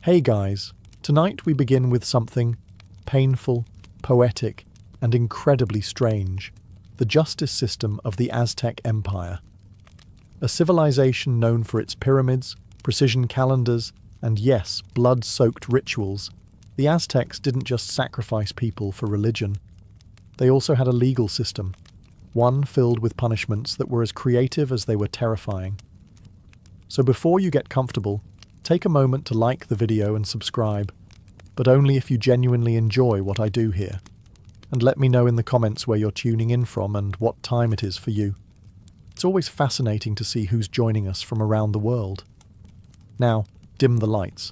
Hey guys, tonight we begin with something painful, poetic, and incredibly strange: the justice system of the Aztec Empire. A civilization known for its pyramids, precision calendars, and yes, blood-soaked rituals, the Aztecs didn't just sacrifice people for religion. They also had a legal system, one filled with punishments that were as creative as they were terrifying. So before you get comfortable, take a moment to like the video and subscribe, but only if you genuinely enjoy what I do here. And let me know in the comments where you're tuning in from and what time it is for you. It's always fascinating to see who's joining us from around the world. Now, dim the lights.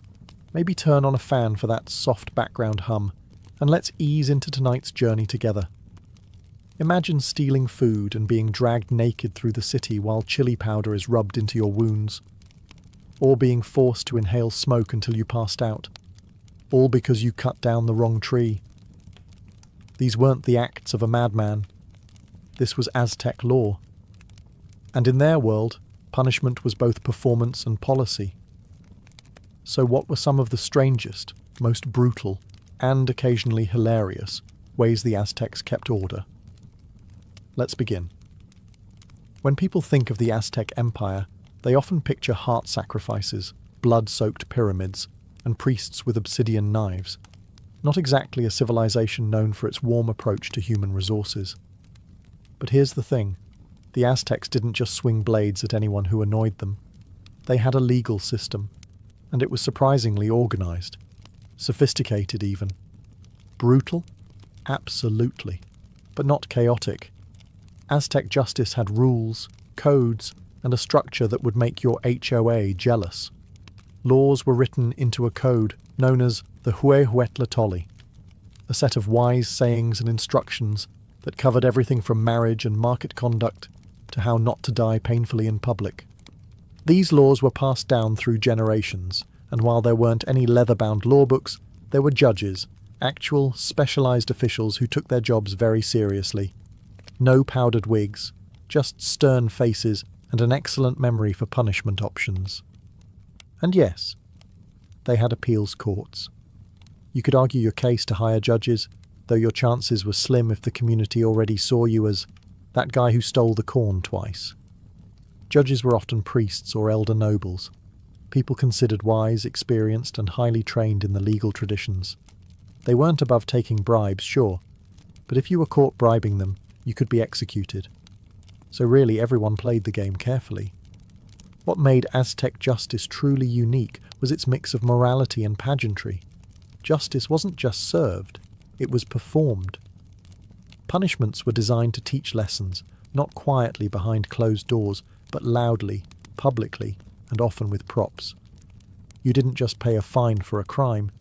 Maybe turn on a fan for that soft background hum, and let's ease into tonight's journey together. Imagine stealing food and being dragged naked through the city while chili powder is rubbed into your wounds. Or being forced to inhale smoke until you passed out. All because you cut down the wrong tree. These weren't the acts of a madman. This was Aztec law. And in their world, punishment was both performance and policy. So what were some of the strangest, most brutal, and occasionally hilarious ways the Aztecs kept order? Let's begin. When people think of the Aztec Empire, they often picture heart sacrifices, blood-soaked pyramids, and priests with obsidian knives. Not exactly a civilization known for its warm approach to human resources. But here's the thing. The Aztecs didn't just swing blades at anyone who annoyed them. They had a legal system, and it was surprisingly organized. Sophisticated even. Brutal? Absolutely. But not chaotic. Aztec justice had rules, codes, and a structure that would make your HOA jealous. Laws were written into a code known as the Huehuetlatolli, a set of wise sayings and instructions that covered everything from marriage and market conduct to how not to die painfully in public. These laws were passed down through generations, and while there weren't any leather-bound law books, there were judges, actual, specialized officials who took their jobs very seriously. No powdered wigs, just stern faces and an excellent memory for punishment options. And yes, they had appeals courts. You could argue your case to higher judges, though your chances were slim if the community already saw you as that guy who stole the corn twice. Judges were often priests or elder nobles, people considered wise, experienced, and highly trained in the legal traditions. They weren't above taking bribes, sure, but if you were caught bribing them, you could be executed. So really everyone played the game carefully. What made Aztec justice truly unique was its mix of morality and pageantry. Justice wasn't just served, it was performed. Punishments were designed to teach lessons, not quietly behind closed doors, but loudly, publicly, and often with props. You didn't just pay a fine for a crime,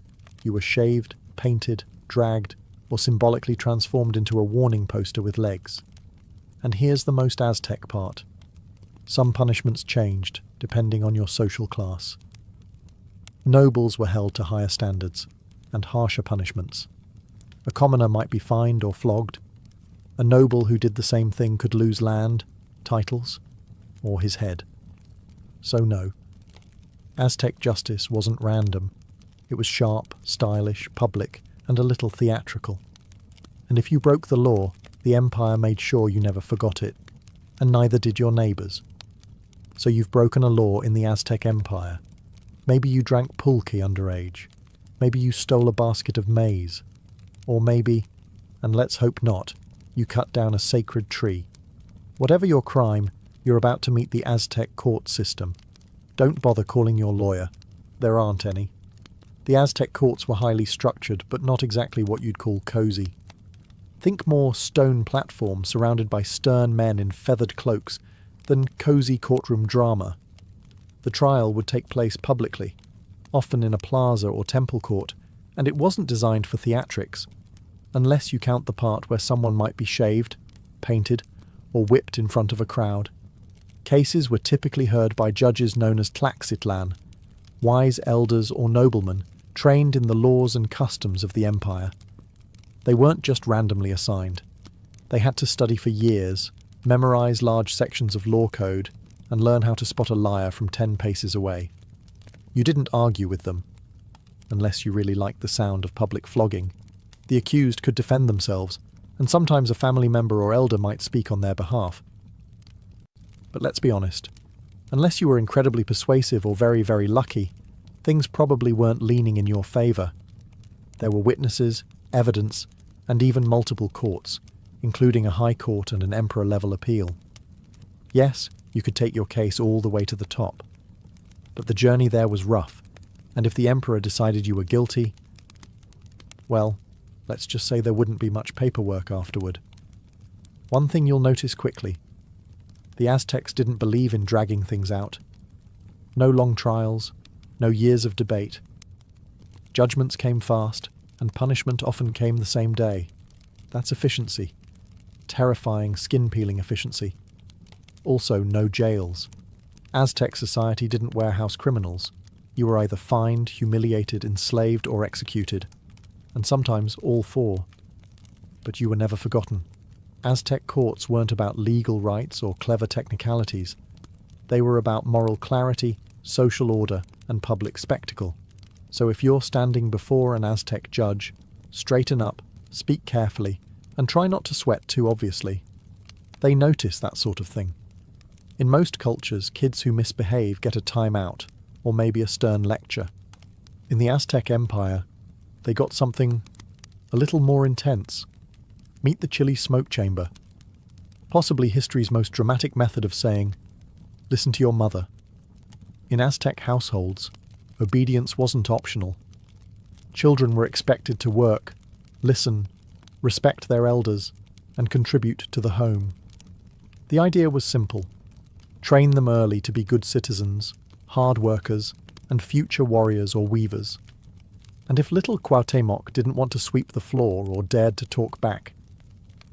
you were shaved, painted, dragged, or symbolically transformed into a warning poster with legs. And here's the most Aztec part. Some punishments changed, depending on your social class. Nobles were held to higher standards, and harsher punishments. A commoner might be fined or flogged. A noble who did the same thing could lose land, titles, or his head. So no, Aztec justice wasn't random. It was sharp, stylish, public, and a little theatrical. And if you broke the law, the empire made sure you never forgot it, and neither did your neighbours. So you've broken a law in the Aztec Empire. Maybe you drank pulque underage. Maybe you stole a basket of maize. Or maybe, and let's hope not, you cut down a sacred tree. Whatever your crime, you're about to meet the Aztec court system. Don't bother calling your lawyer. There aren't any. The Aztec courts were highly structured, but not exactly what you'd call cozy. Think more stone platform surrounded by stern men in feathered cloaks than cozy courtroom drama. The trial would take place publicly, often in a plaza or temple court, and it wasn't designed for theatrics, unless you count the part where someone might be shaved, painted, or whipped in front of a crowd. Cases were typically heard by judges known as tlaxitlan, wise elders or noblemen trained in the laws and customs of the empire. They weren't just randomly assigned. They had to study for years, memorize large sections of law code, and learn how to spot a liar from 10 paces away. You didn't argue with them. unless you really like the sound of public flogging. The accused could defend themselves, and sometimes a family member or elder might speak on their behalf. But let's be honest, unless you were incredibly persuasive or very, very lucky, things probably weren't leaning in your favour. There were witnesses, evidence, and even multiple courts, including a high court and an emperor-level appeal. Yes, you could take your case all the way to the top. But the journey there was rough, and if the emperor decided you were guilty, well, let's just say there wouldn't be much paperwork afterward. One thing you'll notice quickly: the Aztecs didn't believe in dragging things out. No long trials, no years of debate. Judgments came fast, and punishment often came the same day. That's efficiency. Terrifying, skin-peeling efficiency. Also, no jails. Aztec society didn't warehouse criminals. You were either fined, humiliated, enslaved, or executed, and sometimes all four. But you were never forgotten. Aztec courts weren't about legal rights or clever technicalities. They were about moral clarity, social order, and public spectacle. So if you're standing before an Aztec judge, straighten up, speak carefully, and try not to sweat too obviously. They notice that sort of thing. In most cultures, kids who misbehave get a timeout, or maybe a stern lecture. In the Aztec Empire, they got something a little more intense. Meet the chili smoke chamber. Possibly history's most dramatic method of saying, listen to your mother. In Aztec households, obedience wasn't optional. Children were expected to work, listen, respect their elders, and contribute to the home. The idea was simple. Train them early to be good citizens, hard workers, and future warriors or weavers. And if little Cuauhtémoc didn't want to sweep the floor or dared to talk back,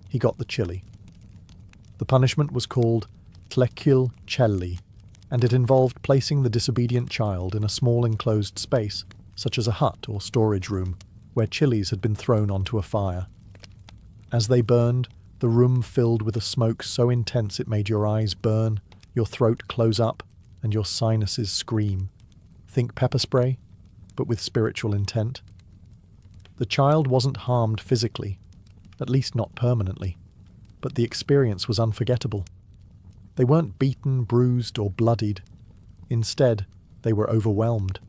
he got the chili. The punishment was called tranquil, and it involved placing the disobedient child in a small enclosed space, such as a hut or storage room, where chilies had been thrown onto a fire. As they burned, the room filled with a smoke so intense it made your eyes burn, your throat close up, and your sinuses scream. Think pepper spray, but with spiritual intent. The child wasn't harmed physically, at least not permanently, but the experience was unforgettable. They weren't beaten, bruised, or bloodied. Instead, they were overwhelmed.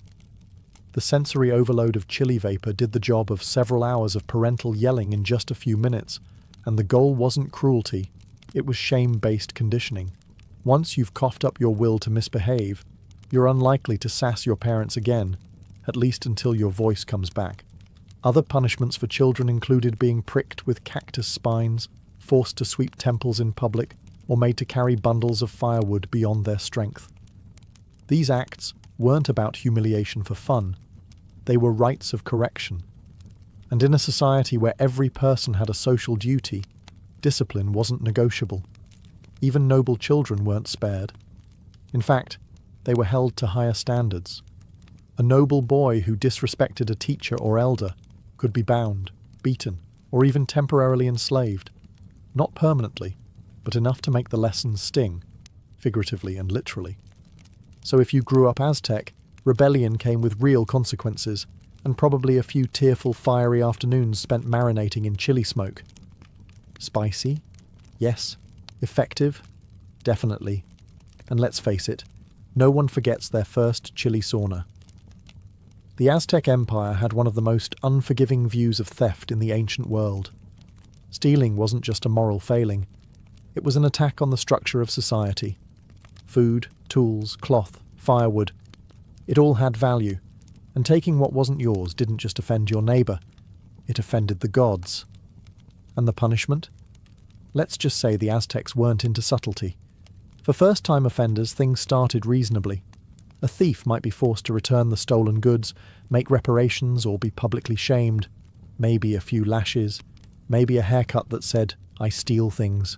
The sensory overload of chili vapor did the job of several hours of parental yelling in just a few minutes, and the goal wasn't cruelty, it was shame-based conditioning. Once you've coughed up your will to misbehave, you're unlikely to sass your parents again, at least until your voice comes back. Other punishments for children included being pricked with cactus spines, forced to sweep temples in public, or made to carry bundles of firewood beyond their strength. These acts weren't about humiliation for fun. They were rites of correction. And in a society where every person had a social duty, discipline wasn't negotiable. Even noble children weren't spared. In fact, they were held to higher standards. A noble boy who disrespected a teacher or elder could be bound, beaten, or even temporarily enslaved. Not permanently, but enough to make the lessons sting, figuratively and literally. So if you grew up Aztec, rebellion came with real consequences, and probably a few tearful, fiery afternoons spent marinating in chili smoke. Spicy? Yes. Effective? Definitely. And let's face it, no one forgets their first chili sauna. The Aztec Empire had one of the most unforgiving views of theft in the ancient world. Stealing wasn't just a moral failing, it was an attack on the structure of society. Food, tools, cloth, firewood, it all had value, and taking what wasn't yours didn't just offend your neighbour, it offended the gods. And the punishment? Let's just say the Aztecs weren't into subtlety. For first-time offenders, things started reasonably. A thief might be forced to return the stolen goods, make reparations, or be publicly shamed. Maybe a few lashes, maybe a haircut that said, "I steal things."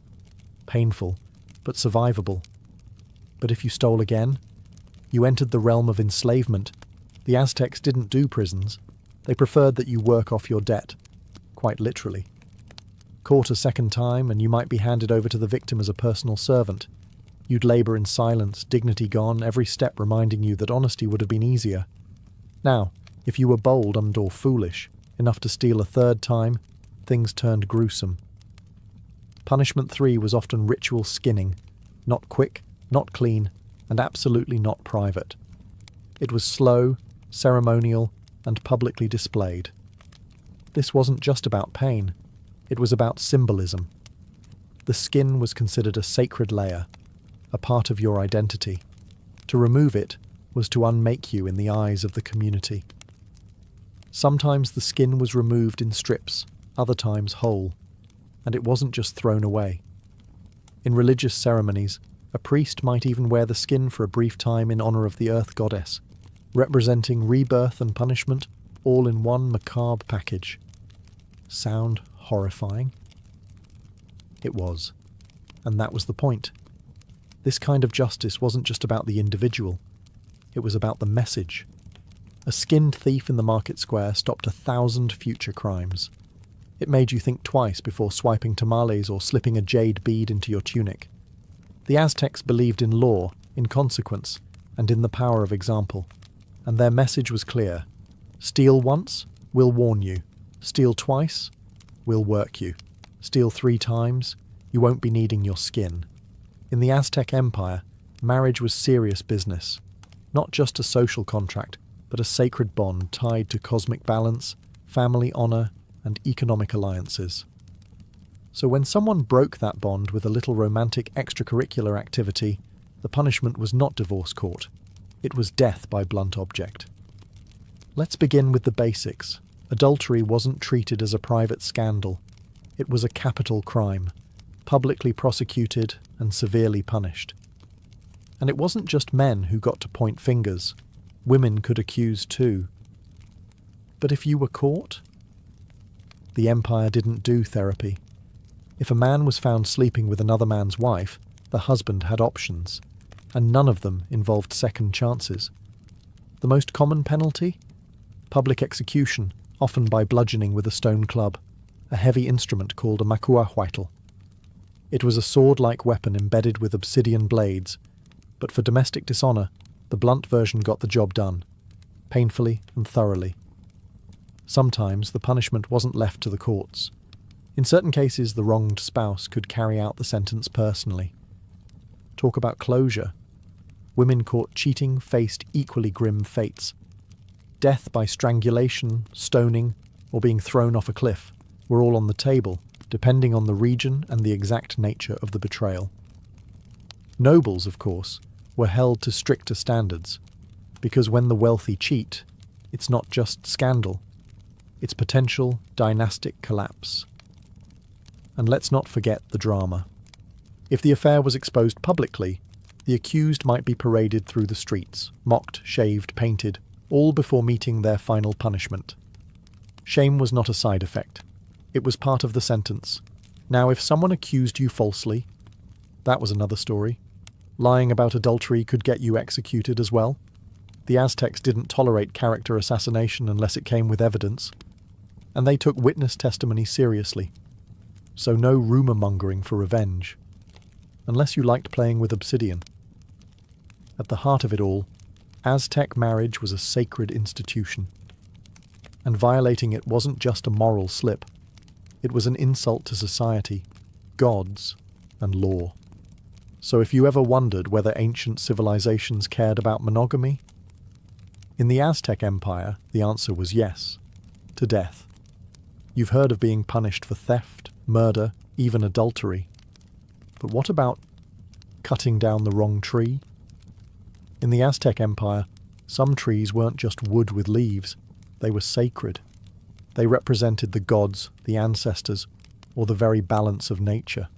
Painful, but survivable. But if you stole again, you entered the realm of enslavement. The Aztecs didn't do prisons. They preferred that you work off your debt, quite literally. Caught a second time, and you might be handed over to the victim as a personal servant. You'd labour in silence, dignity gone, every step reminding you that honesty would have been easier. Now, If you were bold and/or foolish enough to steal a third time, things turned gruesome. Punishment 3 was often ritual skinning, not quick, not clean, and absolutely not private. It was slow, ceremonial, and publicly displayed. This wasn't just about pain, it was about symbolism. The skin was considered a sacred layer, a part of your identity. To remove it was to unmake you in the eyes of the community. Sometimes the skin was removed in strips, other times whole, and it wasn't just thrown away. In religious ceremonies, a priest might even wear the skin for a brief time in honor of the earth goddess, representing rebirth and punishment all in one macabre package. Sound horrifying? It was. And that was the point. This kind of justice wasn't just about the individual. It was about the message. A skinned thief in the market square stopped 1,000 future crimes. It made you think twice before swiping tamales or slipping a jade bead into your tunic. The Aztecs believed in law, in consequence, and in the power of example. And their message was clear. Steal once, we'll warn you. Steal twice, we'll work you. Steal 3 times, you won't be needing your skin. In the Aztec Empire, marriage was serious business. Not just a social contract, but a sacred bond tied to cosmic balance, family honor, and economic alliances. So when someone broke that bond with a little romantic extracurricular activity, the punishment was not divorce court. It was death by blunt object. Let's begin with the basics. Adultery wasn't treated as a private scandal. It was a capital crime, publicly prosecuted and severely punished. And it wasn't just men who got to point fingers. Women could accuse too. But if you were caught? The empire didn't do therapy. If a man was found sleeping with another man's wife, the husband had options, and none of them involved second chances. The most common penalty? Public execution, often by bludgeoning with a stone club, a heavy instrument called a macuahuitl. It was a sword-like weapon embedded with obsidian blades, but for domestic dishonor, the blunt version got the job done, painfully and thoroughly. Sometimes the punishment wasn't left to the courts. In certain cases, the wronged spouse could carry out the sentence personally. Talk about closure. Women caught cheating faced equally grim fates. Death by strangulation, stoning, or being thrown off a cliff were all on the table, depending on the region and the exact nature of the betrayal. Nobles, of course, were held to stricter standards, because when the wealthy cheat, it's not just scandal, it's potential dynastic collapse. And let's not forget the drama. If the affair was exposed publicly, the accused might be paraded through the streets, mocked, shaved, painted, all before meeting their final punishment. Shame was not a side effect. It was part of the sentence. Now, if someone accused you falsely, that was another story. Lying about adultery could get you executed as well. The Aztecs didn't tolerate character assassination unless it came with evidence, and they took witness testimony seriously. So no rumour-mongering for revenge, unless you liked playing with obsidian. At the heart of it all, Aztec marriage was a sacred institution, and violating it wasn't just a moral slip. It was an insult to society, gods, and law. So if you ever wondered whether ancient civilizations cared about monogamy, in the Aztec Empire, the answer was yes, to death. You've heard of being punished for theft, murder, even adultery. But what about cutting down the wrong tree? In the Aztec Empire, some trees weren't just wood with leaves, they were sacred. They represented the gods, the ancestors, or the very balance of nature.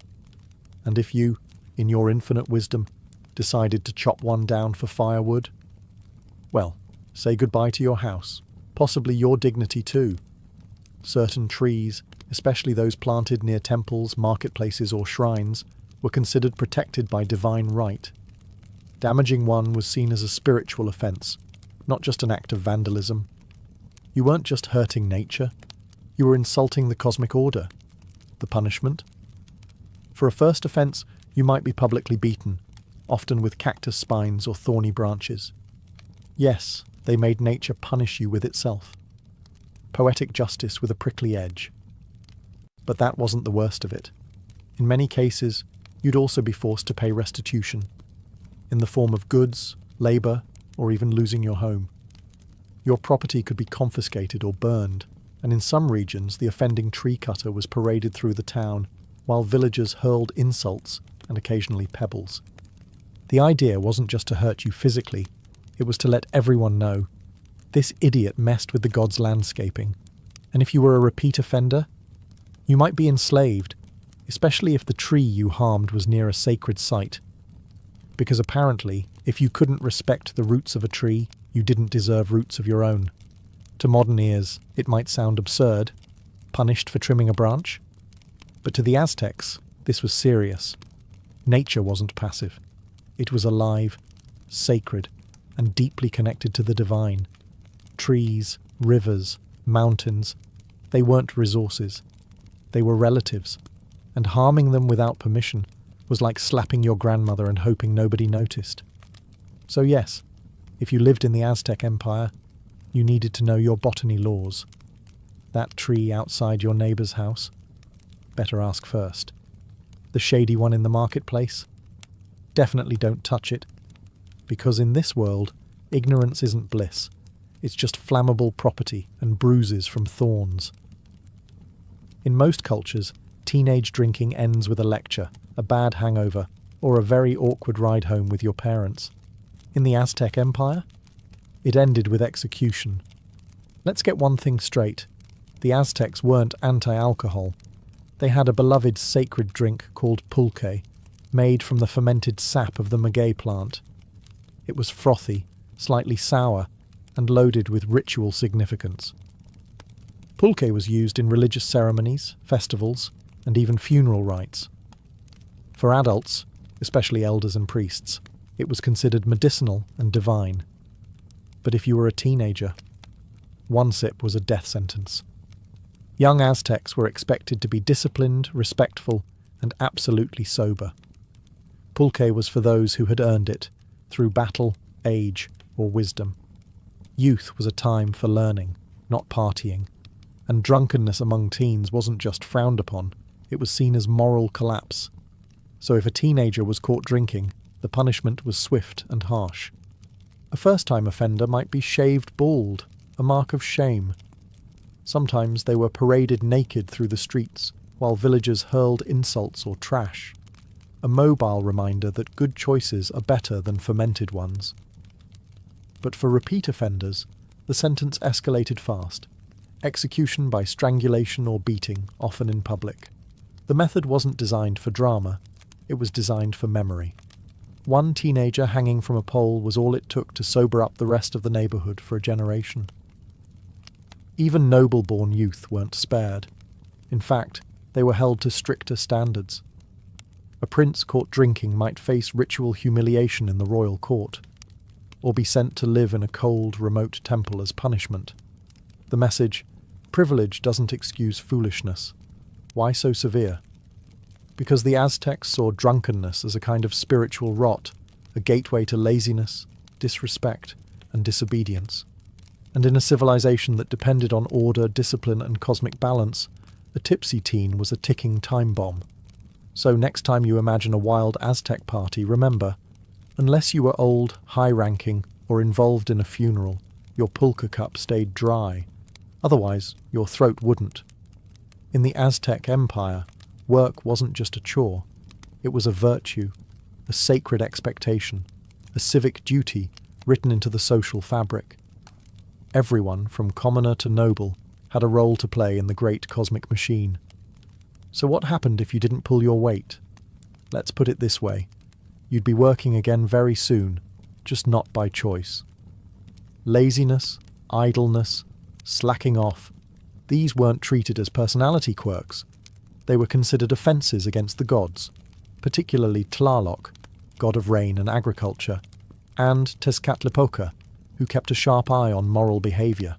And if you, in your infinite wisdom, decided to chop one down for firewood, well, say goodbye to your house, possibly your dignity too. Certain trees, especially those planted near temples, marketplaces, or shrines, were considered protected by divine right. Damaging one was seen as a spiritual offense, not just an act of vandalism. You weren't just hurting nature, you were insulting the cosmic order. The punishment? For a first offense, you might be publicly beaten, often with cactus spines or thorny branches. Yes, They made nature punish you with itself. Poetic justice with a prickly edge. But that wasn't the worst of it. In many cases, you'd also be forced to pay restitution, in the form of goods, labour, or even losing your home. Your property could be confiscated or burned, and in some regions the offending tree cutter was paraded through the town, while villagers hurled insults and occasionally pebbles. The idea wasn't just to hurt you physically, it was to let everyone know. This idiot messed with the gods' landscaping, and if you were a repeat offender, you might be enslaved, especially if the tree you harmed was near a sacred site. Because apparently, if you couldn't respect the roots of a tree, you didn't deserve roots of your own. To modern ears, it might sound absurd, punished for trimming a branch. But to the Aztecs, this was serious. Nature wasn't passive. It was alive, sacred, and deeply connected to the divine. Trees, rivers, mountains, they weren't resources. They were relatives, and harming them without permission was like slapping your grandmother and hoping nobody noticed. So yes, if you lived in the Aztec Empire, you needed to know your botany laws. That tree outside your neighbour's house? Better ask first. The shady one in the marketplace? Definitely don't touch it, because in this world, ignorance isn't bliss. It's just flammable property and bruises from thorns. In most cultures, teenage drinking ends with a lecture, a bad hangover, or a very awkward ride home with your parents. In the Aztec Empire, it ended with execution. Let's get one thing straight. The Aztecs weren't anti-alcohol. They had a beloved sacred drink called pulque, made from the fermented sap of the maguey plant. It was frothy, slightly sour, and loaded with ritual significance. Pulque was used in religious ceremonies, festivals, and even funeral rites. For adults, especially elders and priests, it was considered medicinal and divine. But if you were a teenager, one sip was a death sentence. Young Aztecs were expected to be disciplined, respectful, and absolutely sober. Pulque was for those who had earned it, through battle, age, or wisdom. Youth was a time for learning, not partying, and drunkenness among teens wasn't just frowned upon, it was seen as moral collapse. So if a teenager was caught drinking, the punishment was swift and harsh. A first-time offender might be shaved bald, a mark of shame. Sometimes they were paraded naked through the streets, while villagers hurled insults or trash. A mobile reminder that good choices are better than fermented ones. But for repeat offenders, the sentence escalated fast. Execution by strangulation or beating, often in public. The method wasn't designed for drama, it was designed for memory. One teenager hanging from a pole was all it took to sober up the rest of the neighbourhood for a generation. Even noble-born youth weren't spared. In fact, they were held to stricter standards. A prince caught drinking might face ritual humiliation in the royal court, or be sent to live in a cold, remote temple as punishment. The message, privilege doesn't excuse foolishness. Why so severe? Because the Aztecs saw drunkenness as a kind of spiritual rot, a gateway to laziness, disrespect, and disobedience. And in a civilization that depended on order, discipline, and cosmic balance, a tipsy teen was a ticking time bomb. So next time you imagine a wild Aztec party, remember, unless you were old, high-ranking, or involved in a funeral, your pulque cup stayed dry. Otherwise, your throat wouldn't. In the Aztec Empire, work wasn't just a chore. It was a virtue, a sacred expectation, a civic duty written into the social fabric. Everyone, from commoner to noble, had a role to play in the great cosmic machine. So what happened if you didn't pull your weight? Let's put it this way. You'd be working again very soon, just not by choice. Laziness, idleness, slacking off, these weren't treated as personality quirks. They were considered offences against the gods, particularly Tlaloc, god of rain and agriculture, and Tezcatlipoca, who kept a sharp eye on moral behaviour.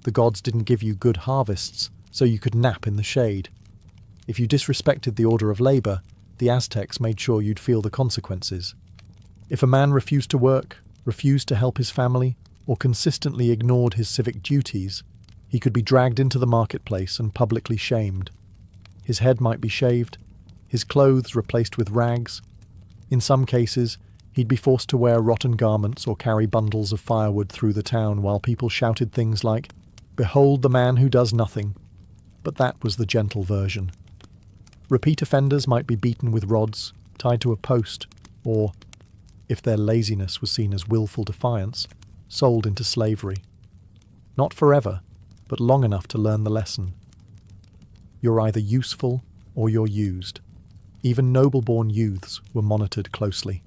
The gods didn't give you good harvests, so you could nap in the shade. If you disrespected the order of labour, the Aztecs made sure you'd feel the consequences. If a man refused to work, refused to help his family, or consistently ignored his civic duties, he could be dragged into the marketplace and publicly shamed. His head might be shaved, his clothes replaced with rags. In some cases, he'd be forced to wear rotten garments or carry bundles of firewood through the town while people shouted things like, "Behold the man who does nothing." But that was the gentle version. Repeat offenders might be beaten with rods, tied to a post, or, if their laziness was seen as willful defiance, sold into slavery. Not forever, but long enough to learn the lesson. You're either useful or you're used. Even noble-born youths were monitored closely.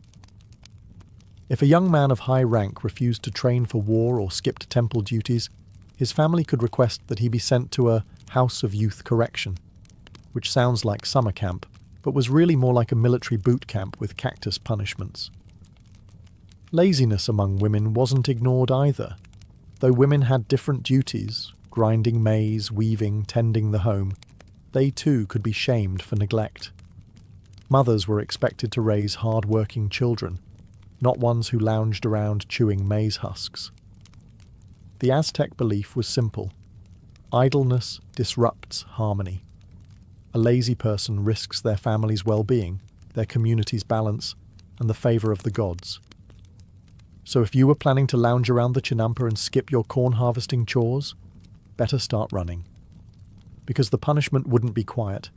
If a young man of high rank refused to train for war or skipped temple duties, his family could request that he be sent to a house of youth correction, which sounds like summer camp, but was really more like a military boot camp with cactus punishments. Laziness among women wasn't ignored either. Though women had different duties, grinding maize, weaving, tending the home, they too could be shamed for neglect. Mothers were expected to raise hard-working children, not ones who lounged around chewing maize husks. The Aztec belief was simple. Idleness disrupts harmony. A lazy person risks their family's well-being, their community's balance, and the favor of the gods. So if you were planning to lounge around the Chinampa and skip your corn harvesting chores, better start running. Because the punishment wouldn't be quiet,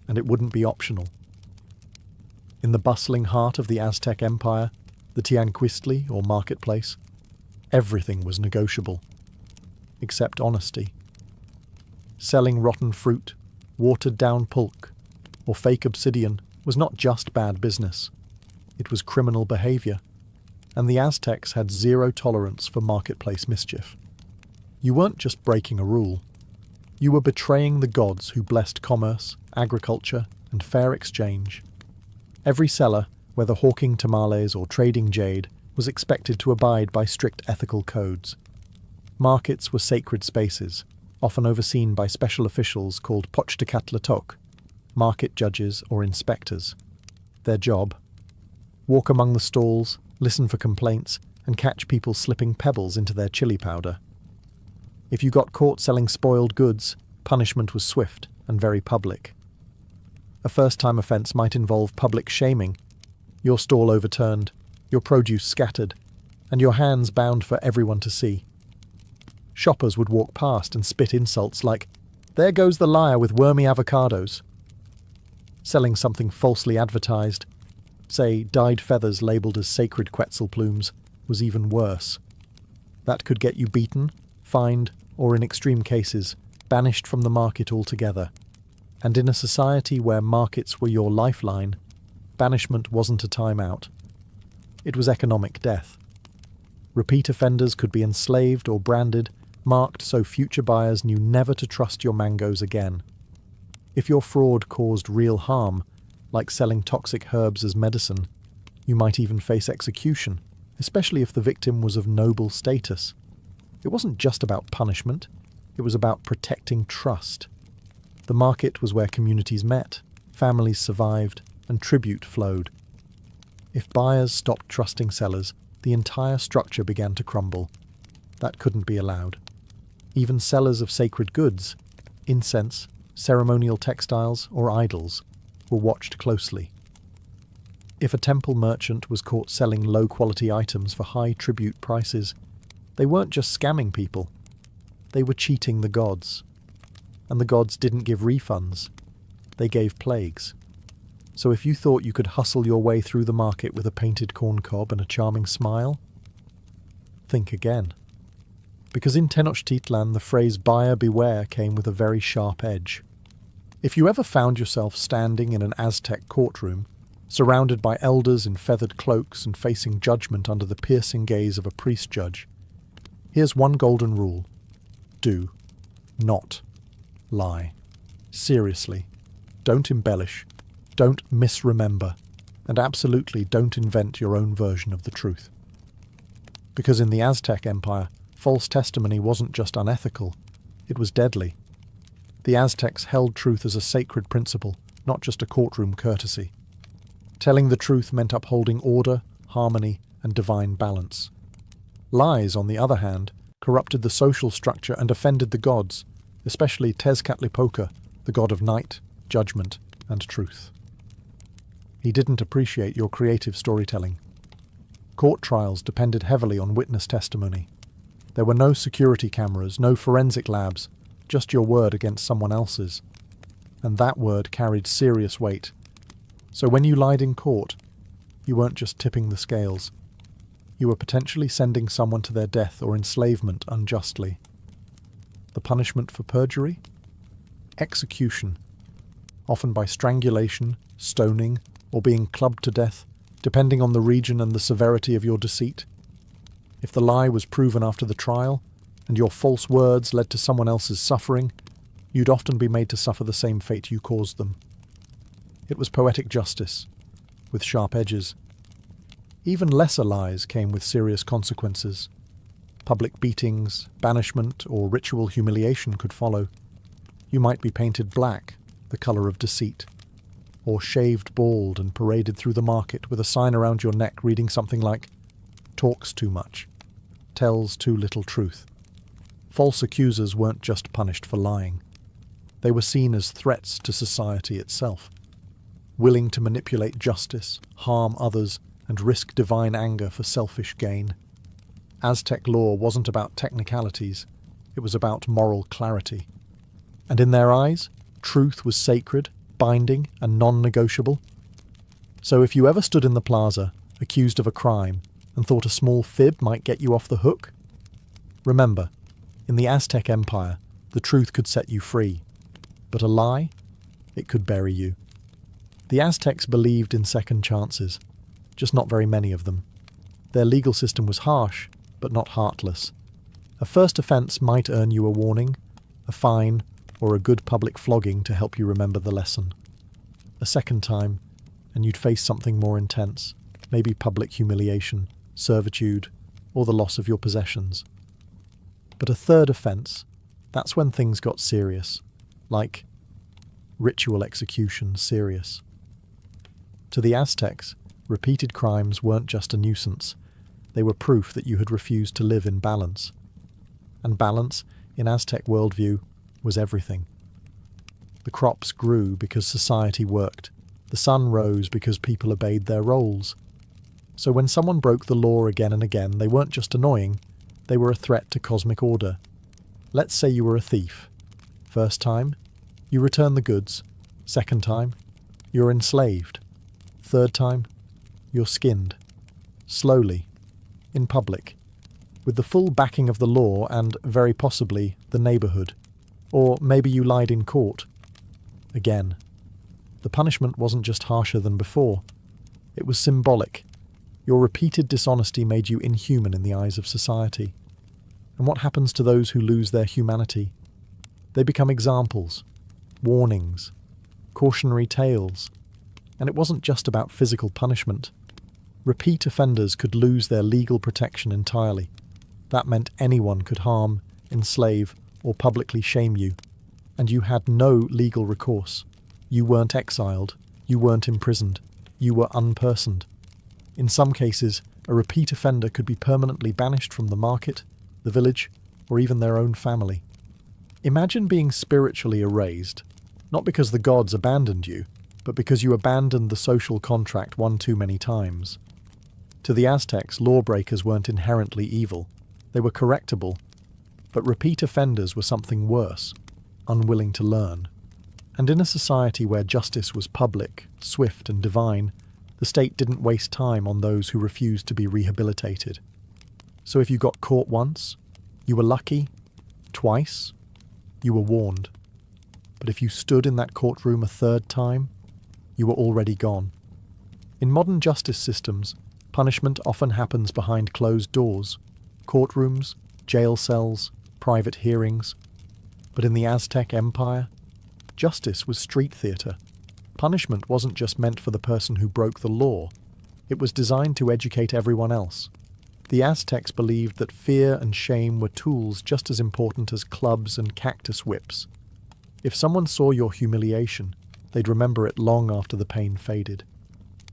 and it wouldn't be optional. In the bustling heart of the Aztec Empire, the Tianquistli, or marketplace, everything was negotiable, except honesty. Selling rotten fruit, watered-down pulque, or fake obsidian was not just bad business. It was criminal behavior, and the Aztecs had zero tolerance for marketplace mischief. You weren't just breaking a rule. You were betraying the gods who blessed commerce, agriculture, and fair exchange. Every seller, whether hawking tamales or trading jade, was expected to abide by strict ethical codes. Markets were sacred spaces, often overseen by special officials called pochtacatlatok, market judges or inspectors. Their job? Walk among the stalls, listen for complaints, and catch people slipping pebbles into their chili powder. If you got caught selling spoiled goods, punishment was swift and very public. A first-time offence might involve public shaming, your stall overturned, your produce scattered, and your hands bound for everyone to see. Shoppers would walk past and spit insults like, "There goes the liar with wormy avocados." Selling something falsely advertised, say dyed feathers labelled as sacred Quetzal plumes, was even worse. That could get you beaten, fined, or in extreme cases, banished from the market altogether. And in a society where markets were your lifeline, banishment wasn't a time-out. It was economic death. Repeat offenders could be enslaved or branded, marked so future buyers knew never to trust your mangoes again. If your fraud caused real harm, like selling toxic herbs as medicine, you might even face execution, especially if the victim was of noble status. It wasn't just about punishment, it was about protecting trust. The market was where communities met, families survived, and tribute flowed. If buyers stopped trusting sellers, the entire structure began to crumble. That couldn't be allowed. Even sellers of sacred goods, incense, ceremonial textiles, or idols, were watched closely. If a temple merchant was caught selling low-quality items for high tribute prices, they weren't just scamming people. They were cheating the gods. And the gods didn't give refunds. They gave plagues. So if you thought you could hustle your way through the market with a painted corn cob and a charming smile, think again. Because in Tenochtitlan, the phrase buyer beware came with a very sharp edge. If you ever found yourself standing in an Aztec courtroom, surrounded by elders in feathered cloaks and facing judgment under the piercing gaze of a priest judge, here's one golden rule. Do not lie. Seriously. Don't embellish. Don't misremember. And absolutely don't invent your own version of the truth. Because in the Aztec Empire, false testimony wasn't just unethical, it was deadly. The Aztecs held truth as a sacred principle, not just a courtroom courtesy. Telling the truth meant upholding order, harmony, and divine balance. Lies, on the other hand, corrupted the social structure and offended the gods, especially Tezcatlipoca, the god of night, judgment, and truth. He didn't appreciate your creative storytelling. Court trials depended heavily on witness testimony. There were no security cameras, no forensic labs, just your word against someone else's. And that word carried serious weight. So when you lied in court, you weren't just tipping the scales. You were potentially sending someone to their death or enslavement unjustly. The punishment for perjury? Execution, often by strangulation, stoning, or being clubbed to death, depending on the region and the severity of your deceit. If the lie was proven after the trial, and your false words led to someone else's suffering, you'd often be made to suffer the same fate you caused them. It was poetic justice, with sharp edges. Even lesser lies came with serious consequences. Public beatings, banishment, or ritual humiliation could follow. You might be painted black, the colour of deceit, or shaved bald and paraded through the market with a sign around your neck reading something like, "Talks too much, tells too little truth." False accusers weren't just punished for lying. They were seen as threats to society itself, willing to manipulate justice, harm others, and risk divine anger for selfish gain. Aztec law wasn't about technicalities, it was about moral clarity. And in their eyes, truth was sacred, binding, and non-negotiable. So if you ever stood in the plaza, accused of a crime, and thought a small fib might get you off the hook, remember, in the Aztec Empire, the truth could set you free, but a lie, it could bury you. The Aztecs believed in second chances, just not very many of them. Their legal system was harsh, but not heartless. A first offence might earn you a warning, a fine, or a good public flogging to help you remember the lesson. A second time, and you'd face something more intense, maybe public humiliation, servitude, or the loss of your possessions. But a third offence, that's when things got serious, like ritual execution serious. To the Aztecs, repeated crimes weren't just a nuisance, they were proof that you had refused to live in balance. And balance, in Aztec worldview, was everything. The crops grew because society worked. The sun rose because people obeyed their roles. So when someone broke the law again and again, they weren't just annoying, they were a threat to cosmic order. Let's say you were a thief. First time, you return the goods. Second time, you're enslaved. Third time, you're skinned. Slowly, in public, with the full backing of the law and, very possibly, the neighbourhood. Or maybe you lied in court. Again. The punishment wasn't just harsher than before. It was symbolic. Your repeated dishonesty made you inhuman in the eyes of society. And what happens to those who lose their humanity? They become examples, warnings, cautionary tales. And it wasn't just about physical punishment. Repeat offenders could lose their legal protection entirely. That meant anyone could harm, enslave, or publicly shame you. And you had no legal recourse. You weren't exiled. You weren't imprisoned. You were unpersoned. In some cases, a repeat offender could be permanently banished from the market, the village, or even their own family. Imagine being spiritually erased, not because the gods abandoned you, but because you abandoned the social contract one too many times. To the Aztecs, lawbreakers weren't inherently evil. They were correctable. But repeat offenders were something worse, unwilling to learn. And in a society where justice was public, swift and divine, the state didn't waste time on those who refused to be rehabilitated. So if you got caught once, you were lucky. Twice, you were warned. But if you stood in that courtroom a third time, you were already gone. In modern justice systems, punishment often happens behind closed doors, courtrooms, jail cells, private hearings. But in the Aztec Empire, justice was street theatre. Punishment wasn't just meant for the person who broke the law. It was designed to educate everyone else. The Aztecs believed that fear and shame were tools just as important as clubs and cactus whips. If someone saw your humiliation, they'd remember it long after the pain faded.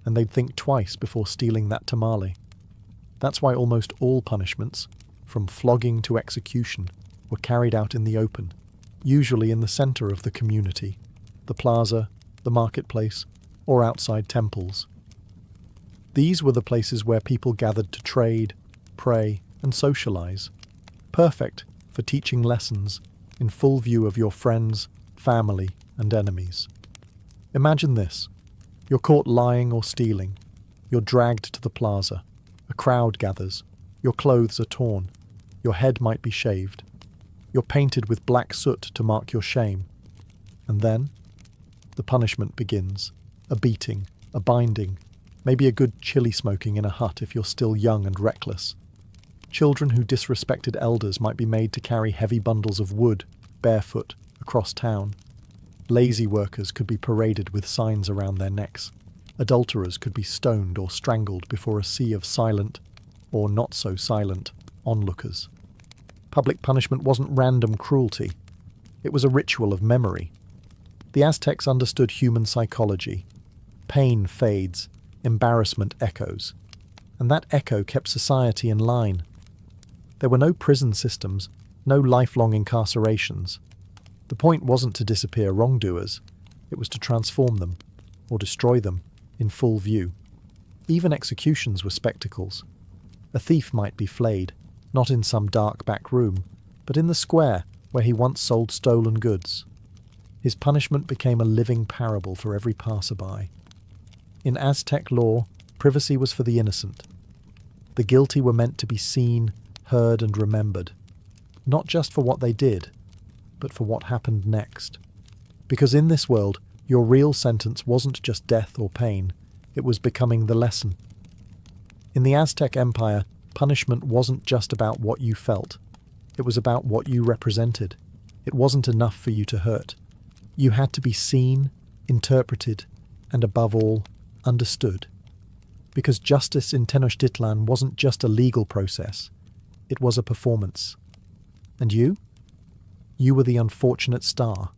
And they'd think twice before stealing that tamale. That's why almost all punishments, from flogging to execution, were carried out in the open, usually in the center of the community, the plaza, the marketplace, or outside temples. These were the places where people gathered to trade, pray, and socialize, perfect for teaching lessons in full view of your friends, family, and enemies. Imagine this. You're caught lying or stealing. You're dragged to the plaza. A crowd gathers. Your clothes are torn. Your head might be shaved. You're painted with black soot to mark your shame. And then, the punishment begins. A beating, a binding, maybe a good chili smoking in a hut if you're still young and reckless. Children who disrespected elders might be made to carry heavy bundles of wood, barefoot, across town. Lazy workers could be paraded with signs around their necks. Adulterers could be stoned or strangled before a sea of silent, or not so silent, onlookers. Public punishment wasn't random cruelty. It was a ritual of memory. The Aztecs understood human psychology. Pain fades, embarrassment echoes, and that echo kept society in line. There were no prison systems, no lifelong incarcerations. The point wasn't to disappear wrongdoers, it was to transform them, or destroy them, in full view. Even executions were spectacles. A thief might be flayed, not in some dark back room, but in the square where he once sold stolen goods. His punishment became a living parable for every passerby. In Aztec law, privacy was for the innocent. The guilty were meant to be seen, heard, and remembered, not just for what they did, but for what happened next. Because in this world, your real sentence wasn't just death or pain, it was becoming the lesson. In the Aztec Empire, punishment wasn't just about what you felt, it was about what you represented. It wasn't enough for you to hurt. You had to be seen, interpreted, and above all, understood. Because justice in Tenochtitlan wasn't just a legal process, it was a performance. And you? You were the unfortunate star.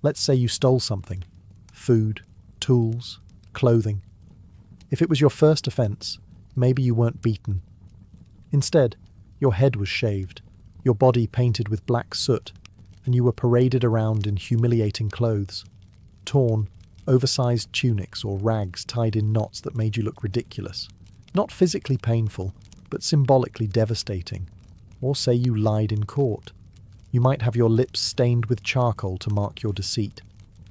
Let's say you stole something. Food, tools, clothing. If it was your first offense, maybe you weren't beaten. Instead, your head was shaved, your body painted with black soot, and you were paraded around in humiliating clothes. Torn, oversized tunics or rags tied in knots that made you look ridiculous. Not physically painful, but symbolically devastating. Or say you lied in court. You might have your lips stained with charcoal to mark your deceit.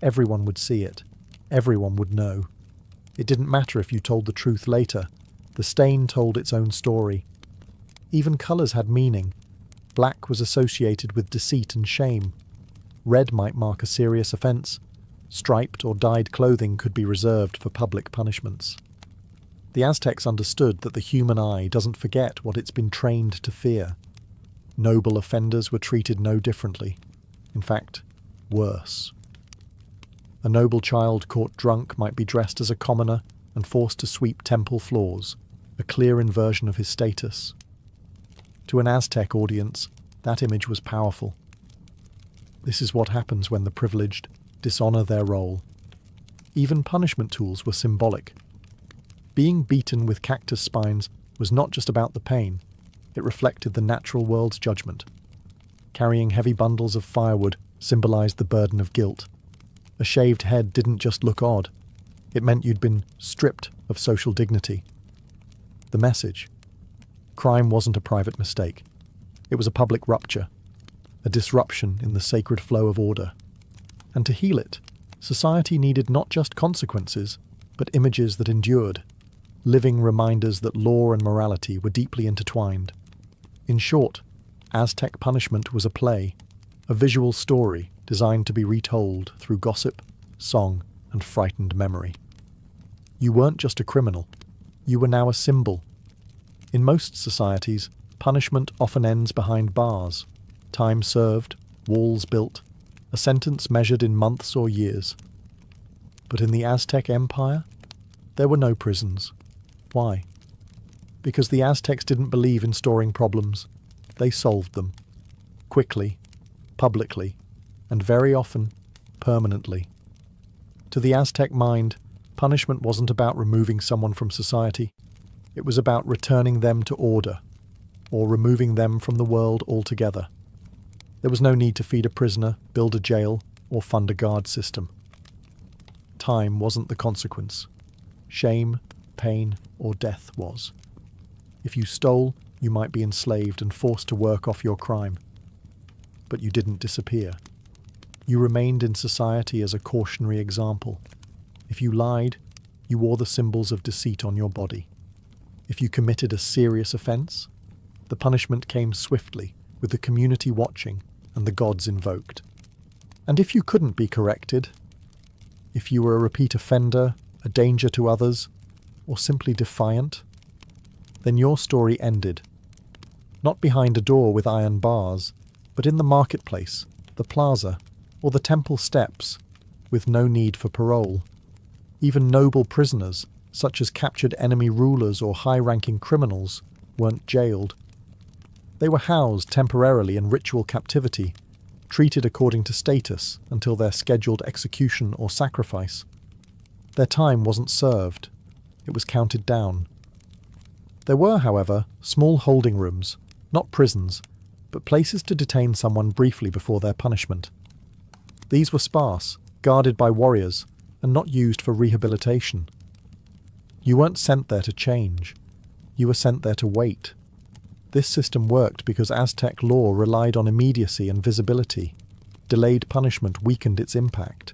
Everyone would see it. Everyone would know. It didn't matter if you told the truth later. The stain told its own story. Even colours had meaning. Black was associated with deceit and shame. Red might mark a serious offence. Striped or dyed clothing could be reserved for public punishments. The Aztecs understood that the human eye doesn't forget what it's been trained to fear. Noble offenders were treated no differently. In fact, worse. A noble child caught drunk might be dressed as a commoner and forced to sweep temple floors, a clear inversion of his status. To an Aztec audience, that image was powerful. This is what happens when the privileged dishonor their role. Even punishment tools were symbolic. Being beaten with cactus spines was not just about the pain, it reflected the natural world's judgment. Carrying heavy bundles of firewood symbolized the burden of guilt. A shaved head didn't just look odd, it meant you'd been stripped of social dignity. The message: crime wasn't a private mistake. It was a public rupture, a disruption in the sacred flow of order. And to heal it, society needed not just consequences, but images that endured, living reminders that law and morality were deeply intertwined. In short, Aztec punishment was a play, a visual story designed to be retold through gossip, song, and frightened memory. You weren't just a criminal, you were now a symbol. In most societies, punishment often ends behind bars, time served, walls built, a sentence measured in months or years. But in the Aztec Empire, there were no prisons. Why? Because the Aztecs didn't believe in storing problems. They solved them. Quickly, publicly, and very often, permanently. To the Aztec mind, punishment wasn't about removing someone from society. It was about returning them to order, or removing them from the world altogether. There was no need to feed a prisoner, build a jail, or fund a guard system. Time wasn't the consequence. Shame, pain, or death was. If you stole, you might be enslaved and forced to work off your crime. But you didn't disappear. You remained in society as a cautionary example. If you lied, you wore the symbols of deceit on your body. If you committed a serious offence, the punishment came swiftly, with the community watching and the gods invoked. And if you couldn't be corrected, if you were a repeat offender, a danger to others, or simply defiant, then your story ended. Not behind a door with iron bars, but in the marketplace, the plaza, or the temple steps, with no need for parole. Even noble prisoners, such as captured enemy rulers or high-ranking criminals, weren't jailed. They were housed temporarily in ritual captivity, treated according to status until their scheduled execution or sacrifice. Their time wasn't served. It was counted down. There were, however, small holding rooms, not prisons, but places to detain someone briefly before their punishment. These were sparse, guarded by warriors, and not used for rehabilitation. You weren't sent there to change. You were sent there to wait. This system worked because Aztec law relied on immediacy and visibility. Delayed punishment weakened its impact.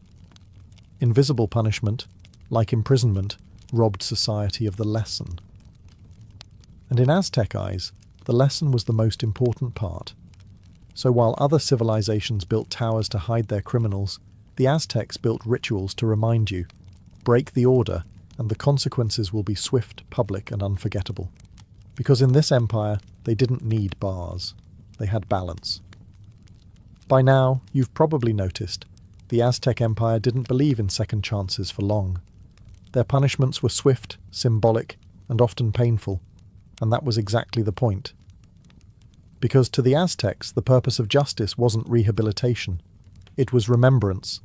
Invisible punishment, like imprisonment, robbed society of the lesson. And in Aztec eyes, the lesson was the most important part. So while other civilizations built towers to hide their criminals, the Aztecs built rituals to remind you. Break the order, and the consequences will be swift, public, and unforgettable. Because in this empire, they didn't need bars. They had balance. By now, you've probably noticed, the Aztec Empire didn't believe in second chances for long. Their punishments were swift, symbolic, and often painful, and that was exactly the point. Because to the Aztecs, the purpose of justice wasn't rehabilitation. It was remembrance.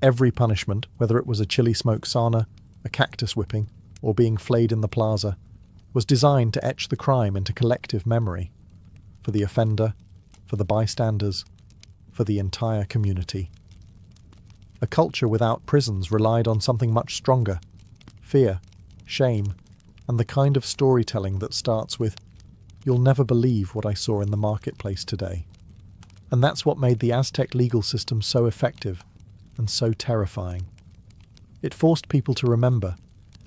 Every punishment, whether it was a chili smoke sauna, a cactus whipping, or being flayed in the plaza, was designed to etch the crime into collective memory. For the offender, for the bystanders, for the entire community. A culture without prisons relied on something much stronger: fear, shame, and the kind of storytelling that starts with, "You'll never believe what I saw in the marketplace today." And that's what made the Aztec legal system so effective and so terrifying. It forced people to remember,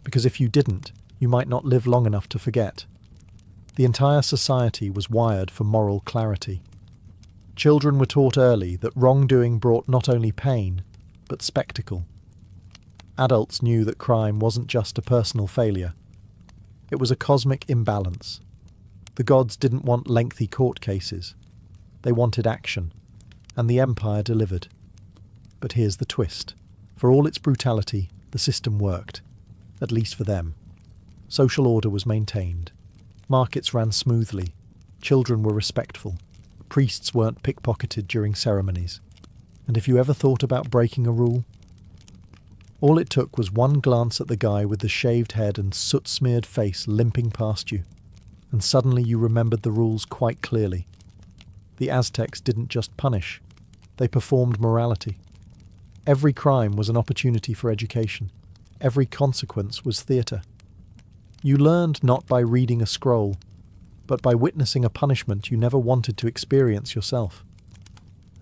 because if you didn't, you might not live long enough to forget. The entire society was wired for moral clarity. Children were taught early that wrongdoing brought not only pain, but spectacle. Adults knew that crime wasn't just a personal failure. It was a cosmic imbalance. The gods didn't want lengthy court cases. They wanted action, and the Empire delivered. But here's the twist. For all its brutality, the system worked, at least for them. Social order was maintained. Markets ran smoothly. Children were respectful. Priests weren't pickpocketed during ceremonies. And if you ever thought about breaking a rule, all it took was one glance at the guy with the shaved head and soot-smeared face limping past you, and suddenly you remembered the rules quite clearly. The Aztecs didn't just punish, they performed morality. Every crime was an opportunity for education. Every consequence was theatre. You learned not by reading a scroll, but by witnessing a punishment you never wanted to experience yourself.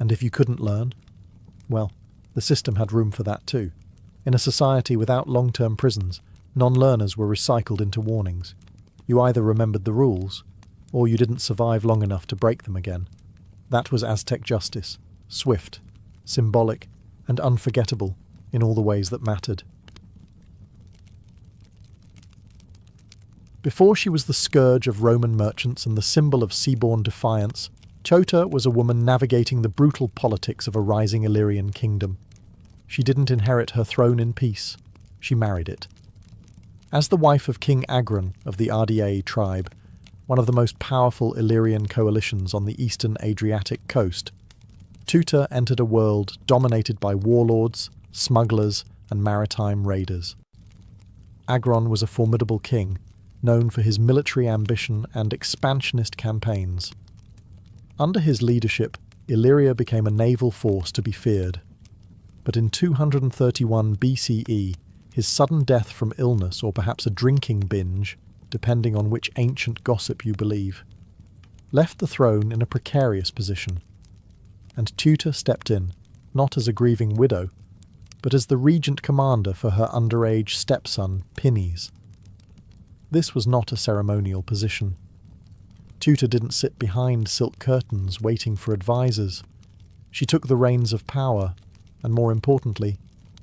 And if you couldn't learn, well, the system had room for that too. In a society without long-term prisons, non-learners were recycled into warnings. You either remembered the rules, or you didn't survive long enough to break them again. That was Aztec justice, swift, symbolic, and unforgettable in all the ways that mattered. Before she was the scourge of Roman merchants and the symbol of seaborne defiance, Chota was a woman navigating the brutal politics of a rising Illyrian kingdom. She didn't inherit her throne in peace. She married it. As the wife of King Agron of the RDA tribe, one of the most powerful Illyrian coalitions on the eastern Adriatic coast, Tuta entered a world dominated by warlords, smugglers, and maritime raiders. Agron was a formidable king, known for his military ambition and expansionist campaigns. Under his leadership, Illyria became a naval force to be feared. But in 231 BCE, his sudden death from illness or perhaps a drinking binge, depending on which ancient gossip you believe, left the throne in a precarious position. And Tutor stepped in, not as a grieving widow, but as the regent commander for her underage stepson, Pinnes. This was not a ceremonial position. Tutor didn't sit behind silk curtains waiting for advisors. She took the reins of power, and more importantly,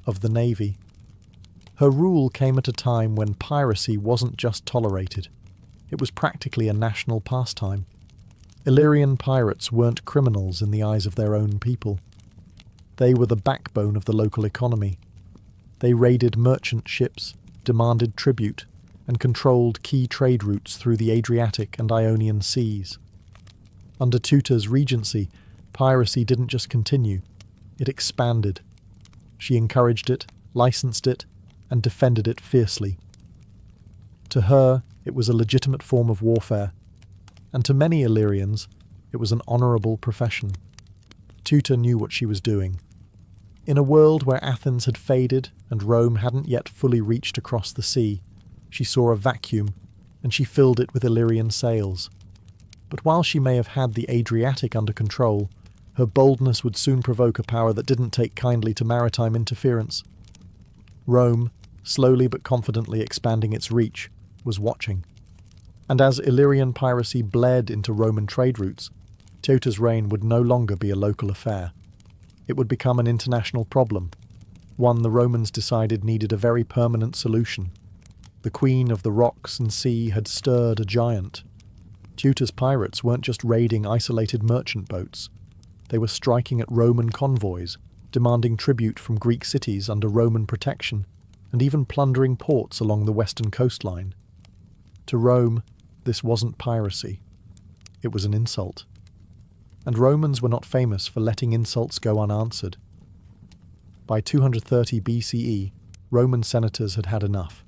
of the navy. Her rule came at a time when piracy wasn't just tolerated. It was practically a national pastime. Illyrian pirates weren't criminals in the eyes of their own people. They were the backbone of the local economy. They raided merchant ships, demanded tribute, and controlled key trade routes through the Adriatic and Ionian seas. Under Tutor's regency, piracy didn't just continue, it expanded. She encouraged it, licensed it, and defended it fiercely. To her, it was a legitimate form of warfare, and to many Illyrians, it was an honourable profession. Tutor knew what she was doing. In a world where Athens had faded and Rome hadn't yet fully reached across the sea, she saw a vacuum, and she filled it with Illyrian sails. But while she may have had the Adriatic under control, her boldness would soon provoke a power that didn't take kindly to maritime interference. Rome, slowly but confidently expanding its reach, was watching. And as Illyrian piracy bled into Roman trade routes, Tutor's reign would no longer be a local affair. It would become an international problem, one the Romans decided needed a very permanent solution. The Queen of the Rocks and Sea had stirred a giant. Tutor's pirates weren't just raiding isolated merchant boats. They were striking at Roman convoys, demanding tribute from Greek cities under Roman protection, and even plundering ports along the western coastline. To Rome, this wasn't piracy. It was an insult. And Romans were not famous for letting insults go unanswered. By 230 BCE, Roman senators had had enough.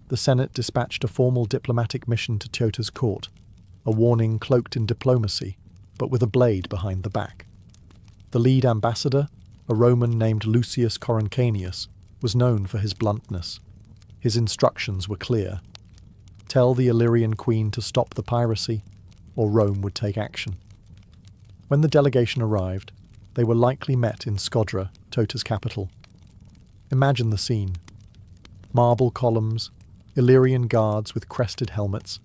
The Senate dispatched a formal diplomatic mission to Tutor's court, a warning cloaked in diplomacy, but with a blade behind the back. The lead ambassador, a Roman named Lucius Coruncanius, was known for his bluntness. His instructions were clear. Tell the Illyrian queen to stop the piracy, or Rome would take action. When the delegation arrived, they were likely met in Scodra, Tutor's capital. Imagine the scene. Marble columns, Illyrian guards with crested helmets,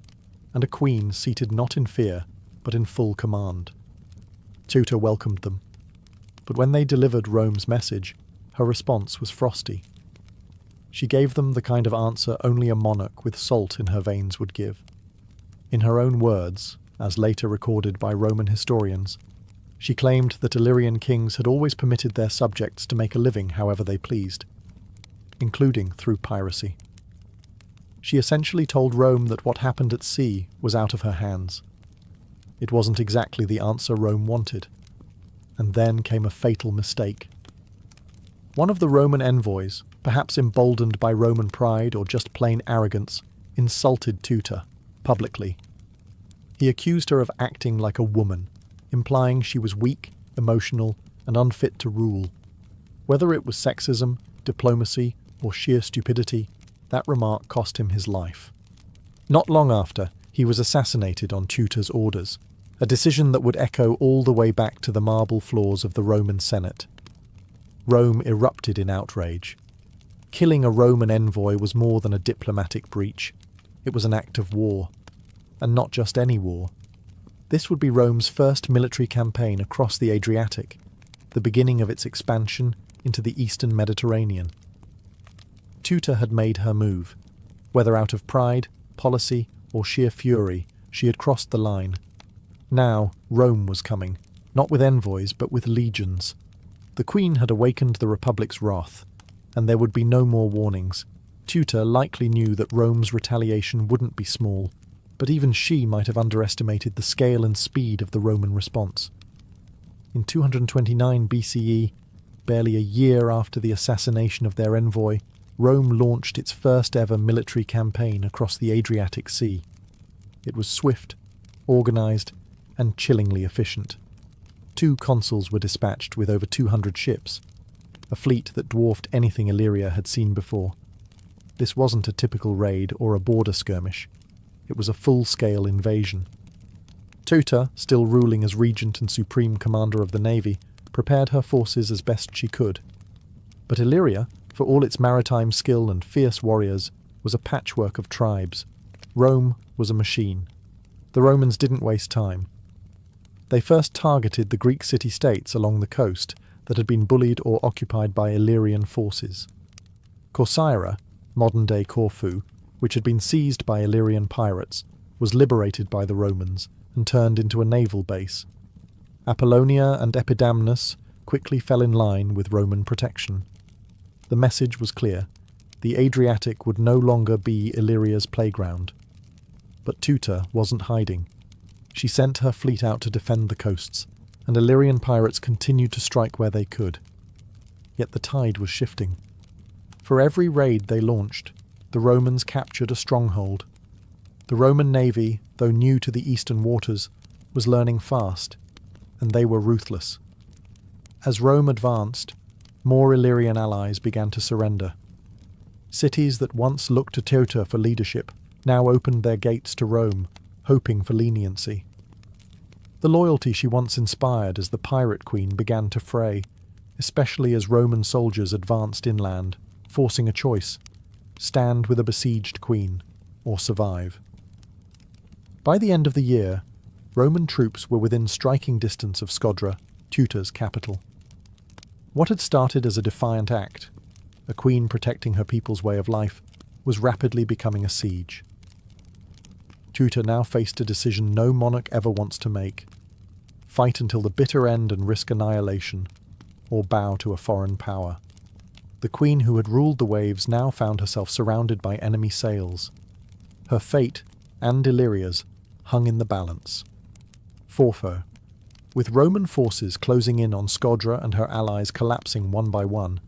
and a queen seated not in fear, but in full command. Tutor welcomed them. But when they delivered Rome's message, her response was frosty. She gave them the kind of answer only a monarch with salt in her veins would give. In her own words, as later recorded by Roman historians, she claimed that Illyrian kings had always permitted their subjects to make a living however they pleased, including through piracy. She essentially told Rome that what happened at sea was out of her hands. It wasn't exactly the answer Rome wanted. And then came a fatal mistake. One of the Roman envoys, perhaps emboldened by Roman pride or just plain arrogance, insulted Tutor, publicly. He accused her of acting like a woman, implying she was weak, emotional, and unfit to rule. Whether it was sexism, diplomacy, or sheer stupidity, that remark cost him his life. Not long after, he was assassinated on Tutor's orders, a decision that would echo all the way back to the marble floors of the Roman Senate. Rome erupted in outrage. Killing a Roman envoy was more than a diplomatic breach. It was an act of war. And not just any war. This would be Rome's first military campaign across the Adriatic, the beginning of its expansion into the eastern Mediterranean. Tutor had made her move. Whether out of pride, policy, or sheer fury, she had crossed the line. Now, Rome was coming, not with envoys, but with legions. The Queen had awakened the Republic's wrath, and there would be no more warnings. Tutor likely knew that Rome's retaliation wouldn't be small, but even she might have underestimated the scale and speed of the Roman response. In 229 BCE, barely a year after the assassination of their envoy, Rome launched its first ever military campaign across the Adriatic Sea. It was swift, organised, and chillingly efficient. 2 consuls were dispatched with over 200 ships, a fleet that dwarfed anything Illyria had seen before. This wasn't a typical raid or a border skirmish. It was a full-scale invasion. Tuta, still ruling as regent and supreme commander of the navy, prepared her forces as best she could. But Illyria, for all its maritime skill and fierce warriors, was a patchwork of tribes. Rome was a machine. The Romans didn't waste time. They first targeted the Greek city-states along the coast that had been bullied or occupied by Illyrian forces. Corcyra, modern-day Corfu, which had been seized by Illyrian pirates, was liberated by the Romans and turned into a naval base. Apollonia and Epidamnus quickly fell in line with Roman protection. The message was clear. The Adriatic would no longer be Illyria's playground. But Tuta wasn't hiding. She sent her fleet out to defend the coasts, and Illyrian pirates continued to strike where they could. Yet the tide was shifting. For every raid they launched, the Romans captured a stronghold. The Roman navy, though new to the eastern waters, was learning fast, and they were ruthless. As Rome advanced, more Illyrian allies began to surrender. Cities that once looked to Tuta for leadership now opened their gates to Rome, hoping for leniency. The loyalty she once inspired as the pirate queen began to fray, especially as Roman soldiers advanced inland, forcing a choice: stand with a besieged queen, or survive. By the end of the year, Roman troops were within striking distance of Scodra, Tuta's capital. What had started as a defiant act, a queen protecting her people's way of life, was rapidly becoming a siege. Tuta now faced a decision no monarch ever wants to make: fight until the bitter end and risk annihilation, or bow to a foreign power. The queen who had ruled the waves now found herself surrounded by enemy sails. Her fate, and Illyria's, hung in the balance. Forfo. With Roman forces closing in on Scodra and her allies collapsing one by one,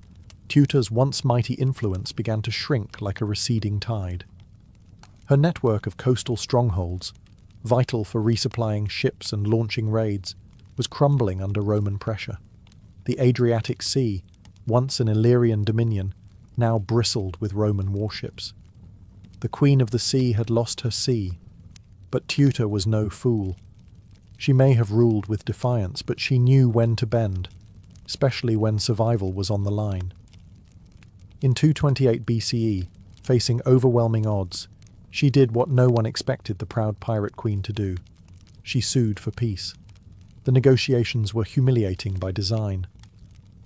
Tuta's once mighty influence began to shrink like a receding tide. Her network of coastal strongholds, vital for resupplying ships and launching raids, was crumbling under Roman pressure. The Adriatic Sea, once an Illyrian dominion, now bristled with Roman warships. The Queen of the Sea had lost her sea, but Tuta was no fool. She may have ruled with defiance, but she knew when to bend, especially when survival was on the line. In 228 BCE, facing overwhelming odds, she did what no one expected the proud pirate queen to do. She sued for peace. The negotiations were humiliating by design.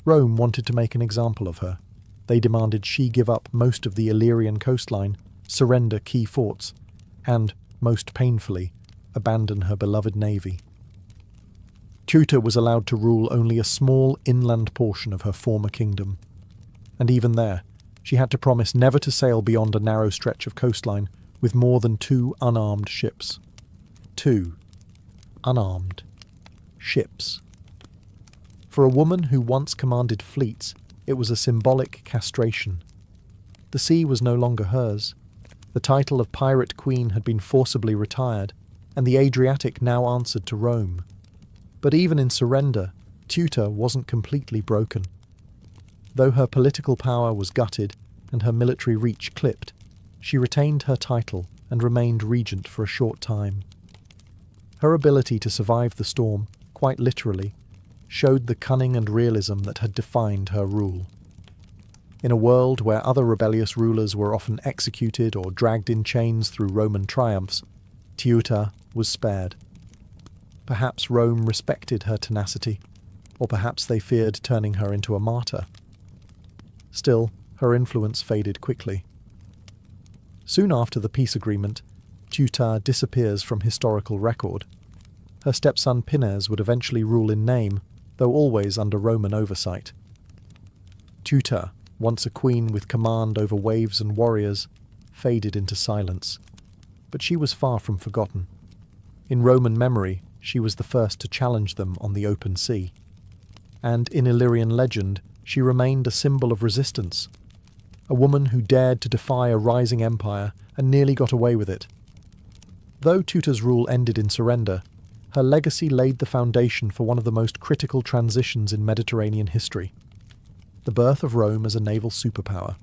Rome wanted to make an example of her. They demanded she give up most of the Illyrian coastline, surrender key forts, and, most painfully, abandon her beloved navy. Tuta was allowed to rule only a small inland portion of her former kingdom. And even there, she had to promise never to sail beyond a narrow stretch of coastline with more than 2 unarmed ships. 2 unarmed ships. For a woman who once commanded fleets, it was a symbolic castration. The sea was no longer hers. The title of Pirate Queen had been forcibly retired, and the Adriatic now answered to Rome. But even in surrender, Tuta wasn't completely broken. Though her political power was gutted and her military reach clipped, she retained her title and remained regent for a short time. Her ability to survive the storm, quite literally, showed the cunning and realism that had defined her rule. In a world where other rebellious rulers were often executed or dragged in chains through Roman triumphs, Tuta was spared. Perhaps Rome respected her tenacity, or perhaps they feared turning her into a martyr. Still, her influence faded quickly. Soon after the peace agreement, Tuta disappears from historical record. Her stepson Pinnes would eventually rule in name, though always under Roman oversight. Tuta, once a queen with command over waves and warriors, faded into silence. But she was far from forgotten. In Roman memory, she was the first to challenge them on the open sea. And in Illyrian legend, she remained a symbol of resistance. a woman who dared to defy a rising empire and nearly got away with it. Though Tuta's rule ended in surrender, her legacy laid the foundation for one of the most critical transitions in Mediterranean history: the birth of Rome as a naval superpower.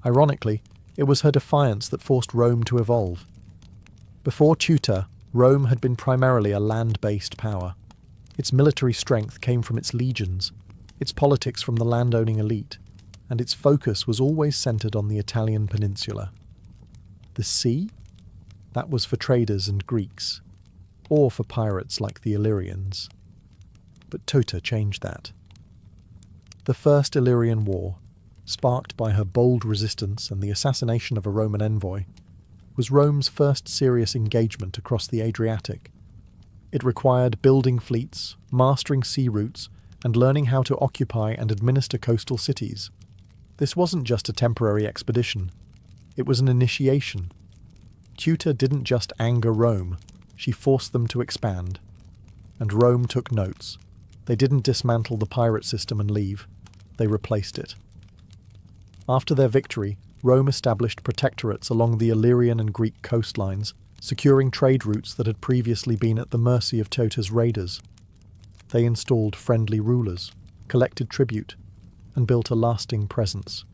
Ironically, it was her defiance that forced Rome to evolve. Before Tuta, Rome had been primarily a land-based power. Its military strength came from its legions, its politics from the landowning elite, and its focus was always centered on the Italian peninsula. The sea? That was for traders and Greeks, or for pirates like the Illyrians. But Tuta changed that. The First Illyrian War, sparked by her bold resistance and the assassination of a Roman envoy, was Rome's first serious engagement across the Adriatic. It required building fleets, mastering sea routes, and learning how to occupy and administer coastal cities. This wasn't just a temporary expedition. It was an initiation. Tuta didn't just anger Rome, she forced them to expand. And Rome took notes. They didn't dismantle the pirate system and leave. They replaced it. After their victory, Rome established protectorates along the Illyrian and Greek coastlines, securing trade routes that had previously been at the mercy of Tuta's raiders. They installed friendly rulers, collected tribute, and built a lasting presence.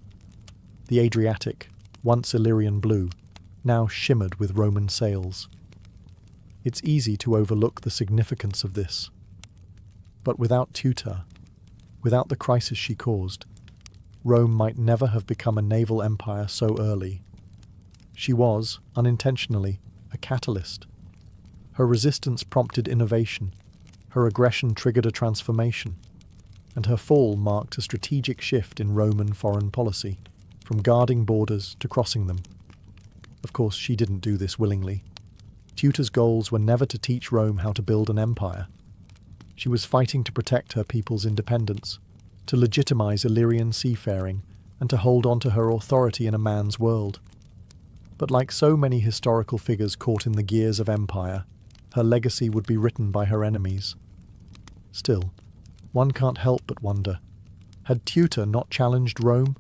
The Adriatic, once Illyrian blue, now shimmered with Roman sails. It's easy to overlook the significance of this. But without Tuta, without the crisis she caused, Rome might never have become a naval empire so early. She was, unintentionally, a catalyst. Her resistance prompted innovation, her aggression triggered a transformation, and her fall marked a strategic shift in Roman foreign policy, from guarding borders to crossing them. Of course, she didn't do this willingly. Tuta's goals were never to teach Rome how to build an empire. She was fighting to protect her people's independence, to legitimize Illyrian seafaring, and to hold on to her authority in a man's world. But like so many historical figures caught in the gears of empire, her legacy would be written by her enemies. Still, one can't help but wonder, had Tuta not challenged Rome?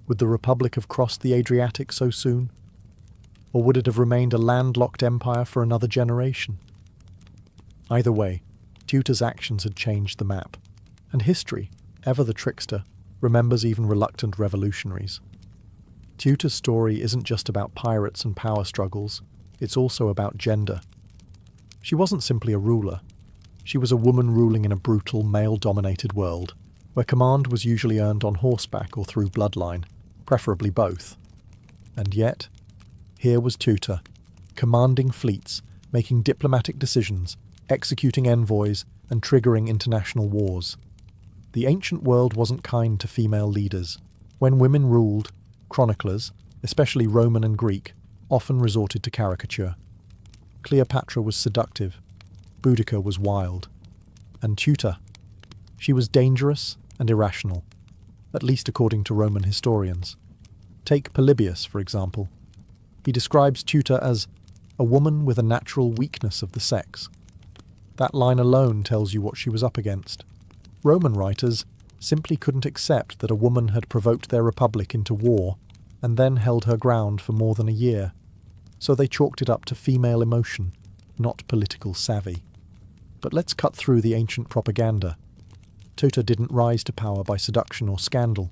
Would the Republic have crossed the Adriatic so soon? Or would it have remained a landlocked empire for another generation? Either way, Tuta's actions had changed the map, and history, ever the trickster, remembers even reluctant revolutionaries. Tuta's story isn't just about pirates and power struggles, it's also about gender. She wasn't simply a ruler. She was a woman ruling in a brutal, male-dominated world, where command was usually earned on horseback or through bloodline, preferably both. And yet, here was Tuta, commanding fleets, making diplomatic decisions, executing envoys, and triggering international wars. The ancient world wasn't kind to female leaders. When women ruled, chroniclers, especially Roman and Greek, often resorted to caricature. Cleopatra was seductive, Boudica was wild, and Tuta, she was dangerous and irrational, at least according to Roman historians. Take Polybius, for example. He describes Tuta as a woman with a natural weakness of the sex. That line alone tells you what she was up against. Roman writers simply couldn't accept that a woman had provoked their republic into war and then held her ground for more than a year, so they chalked it up to female emotion, not political savvy. But let's cut through the ancient propaganda. Tuta didn't rise to power by seduction or scandal.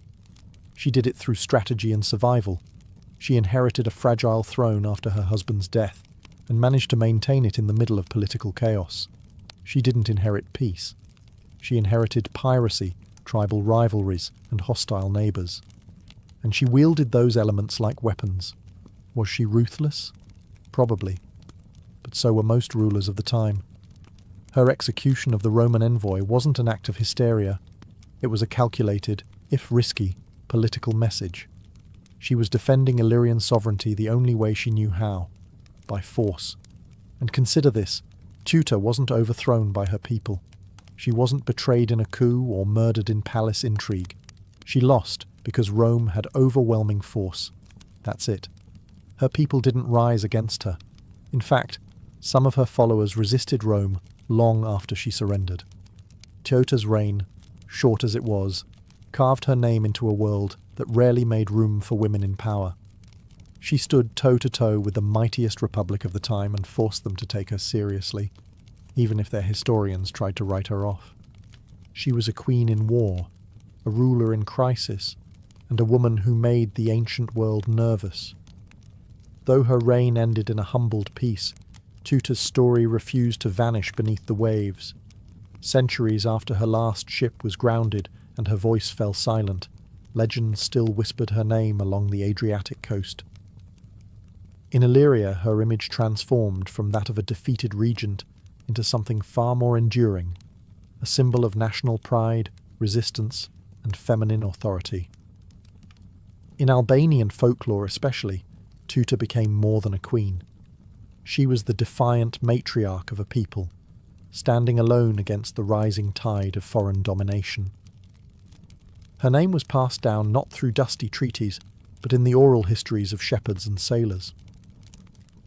She did it through strategy and survival. She inherited a fragile throne after her husband's death and managed to maintain it in the middle of political chaos. She didn't inherit peace. She inherited piracy, tribal rivalries, and hostile neighbours. And she wielded those elements like weapons. Was she ruthless? Probably. But so were most rulers of the time. Her execution of the Roman envoy wasn't an act of hysteria. It was a calculated, if risky, political message. She was defending Illyrian sovereignty the only way she knew how, by force. And consider this, Tuta wasn't overthrown by her people. She wasn't betrayed in a coup or murdered in palace intrigue. She lost because Rome had overwhelming force. That's it. Her people didn't rise against her. In fact, some of her followers resisted Rome long after she surrendered. Tuta's reign, short as it was, carved her name into a world that rarely made room for women in power. She stood toe-to-toe with the mightiest republic of the time and forced them to take her seriously, even if their historians tried to write her off. She was a queen in war, a ruler in crisis, and a woman who made the ancient world nervous. Though her reign ended in a humbled peace, Tuta's story refused to vanish beneath the waves. Centuries after her last ship was grounded and her voice fell silent, legend still whispered her name along the Adriatic coast. In Illyria, her image transformed from that of a defeated regent into something far more enduring, a symbol of national pride, resistance, and feminine authority. In Albanian folklore especially, Tuta became more than a queen. She was the defiant matriarch of a people, standing alone against the rising tide of foreign domination. Her name was passed down not through dusty treaties, but in the oral histories of shepherds and sailors.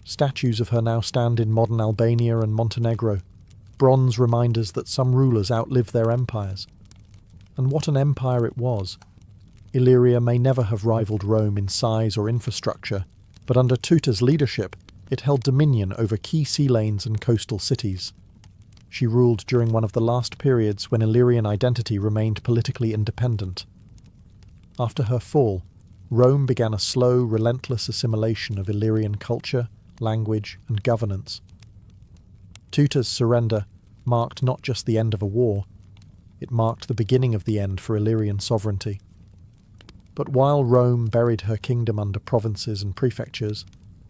Statues of her now stand in modern Albania and Montenegro, bronze reminders that some rulers outlive their empires. And what an empire it was! Illyria may never have rivaled Rome in size or infrastructure, but under Tuta's leadership, it held dominion over key sea lanes and coastal cities. She ruled during one of the last periods when Illyrian identity remained politically independent. After her fall, Rome began a slow, relentless assimilation of Illyrian culture, language, and governance. Tuta's surrender marked not just the end of a war, it marked the beginning of the end for Illyrian sovereignty. But while Rome buried her kingdom under provinces and prefectures,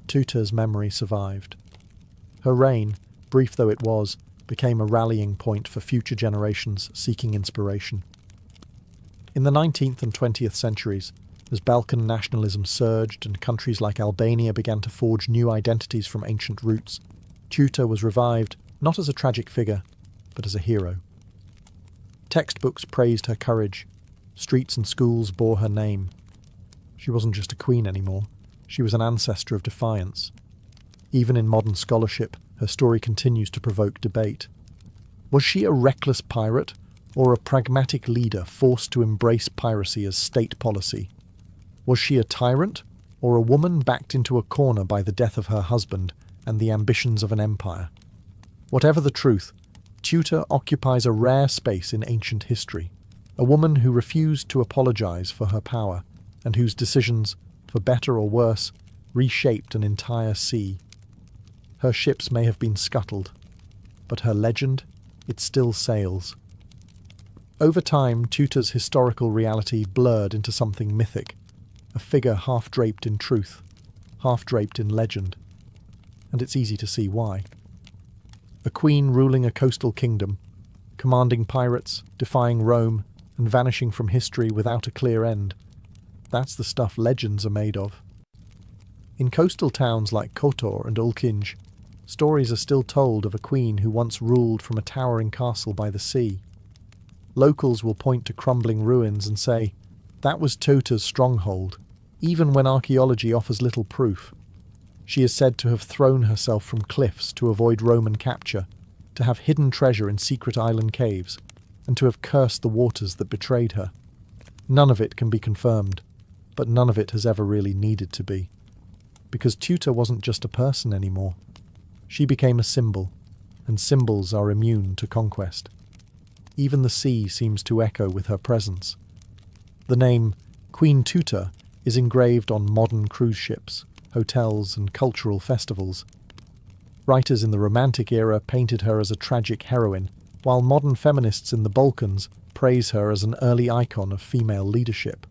Tuta's memory survived. Her reign, brief though it was, became a rallying point for future generations seeking inspiration. In the 19th and 20th centuries, as Balkan nationalism surged and countries like Albania began to forge new identities from ancient roots, Tuta was revived not as a tragic figure, but as a hero. Textbooks praised her courage. Streets and schools bore her name. She wasn't just a queen anymore, she was an ancestor of defiance. Even in modern scholarship, her story continues to provoke debate. Was she a reckless pirate, or a pragmatic leader forced to embrace piracy as state policy? Was she a tyrant, or a woman backed into a corner by the death of her husband and the ambitions of an empire? Whatever the truth, Tuta occupies a rare space in ancient history. A woman who refused to apologize for her power, and whose decisions, for better or worse, reshaped an entire sea. Her ships may have been scuttled, but her legend, it still sails. Over time, Tuta's historical reality blurred into something mythic, a figure half-draped in truth, half-draped in legend. And it's easy to see why. A queen ruling a coastal kingdom, commanding pirates, defying Rome, and vanishing from history without a clear end. That's the stuff legends are made of. In coastal towns like Kotor and Ulkinj, stories are still told of a queen who once ruled from a towering castle by the sea. Locals will point to crumbling ruins and say, that was Tuta's stronghold, even when archaeology offers little proof. She is said to have thrown herself from cliffs to avoid Roman capture, to have hidden treasure in secret island caves, and to have cursed the waters that betrayed her. None of it can be confirmed, but none of it has ever really needed to be. Because Tuta wasn't just a person anymore. She became a symbol, and symbols are immune to conquest. Even the sea seems to echo with her presence. The name Queen Tuta is engraved on modern cruise ships, hotels, and cultural festivals. Writers in the Romantic era painted her as a tragic heroine, while modern feminists in the Balkans praise her as an early icon of female leadership.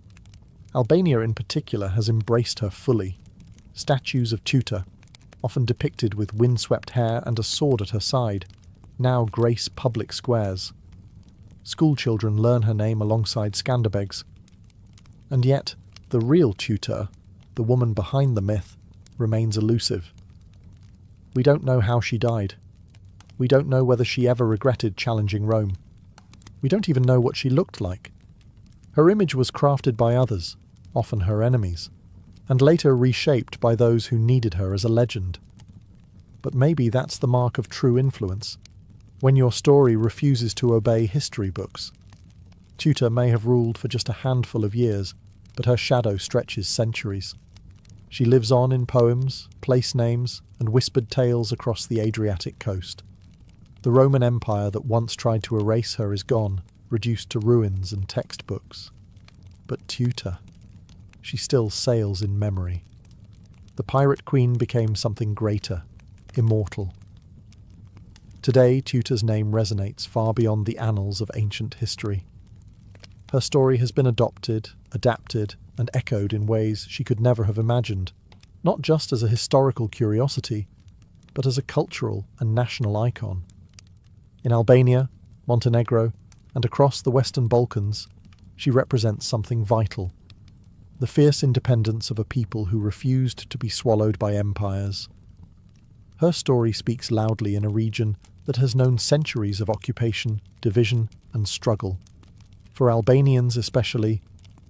Albania in particular has embraced her fully. Statues of Tuta, often depicted with windswept hair and a sword at her side, now grace public squares. Schoolchildren learn her name alongside Skanderbegs. And yet, the real Tuta, the woman behind the myth, remains elusive. We don't know how she died. We don't know whether she ever regretted challenging Rome. We don't even know what she looked like. Her image was crafted by others, often her enemies, and later reshaped by those who needed her as a legend. But maybe that's the mark of true influence, when your story refuses to obey history books. Tuta may have ruled for just a handful of years, but her shadow stretches centuries. She lives on in poems, place names, and whispered tales across the Adriatic coast. The Roman Empire that once tried to erase her is gone, reduced to ruins and textbooks. But Tutor, she still sails in memory. The pirate queen became something greater, immortal. Today, Tutor's name resonates far beyond the annals of ancient history. Her story has been adopted, adapted, and echoed in ways she could never have imagined, not just as a historical curiosity, but as a cultural and national icon. In Albania, Montenegro, and across the Western Balkans, she represents something vital: the fierce independence of a people who refused to be swallowed by empires. Her story speaks loudly in a region that has known centuries of occupation, division, and struggle. For Albanians especially,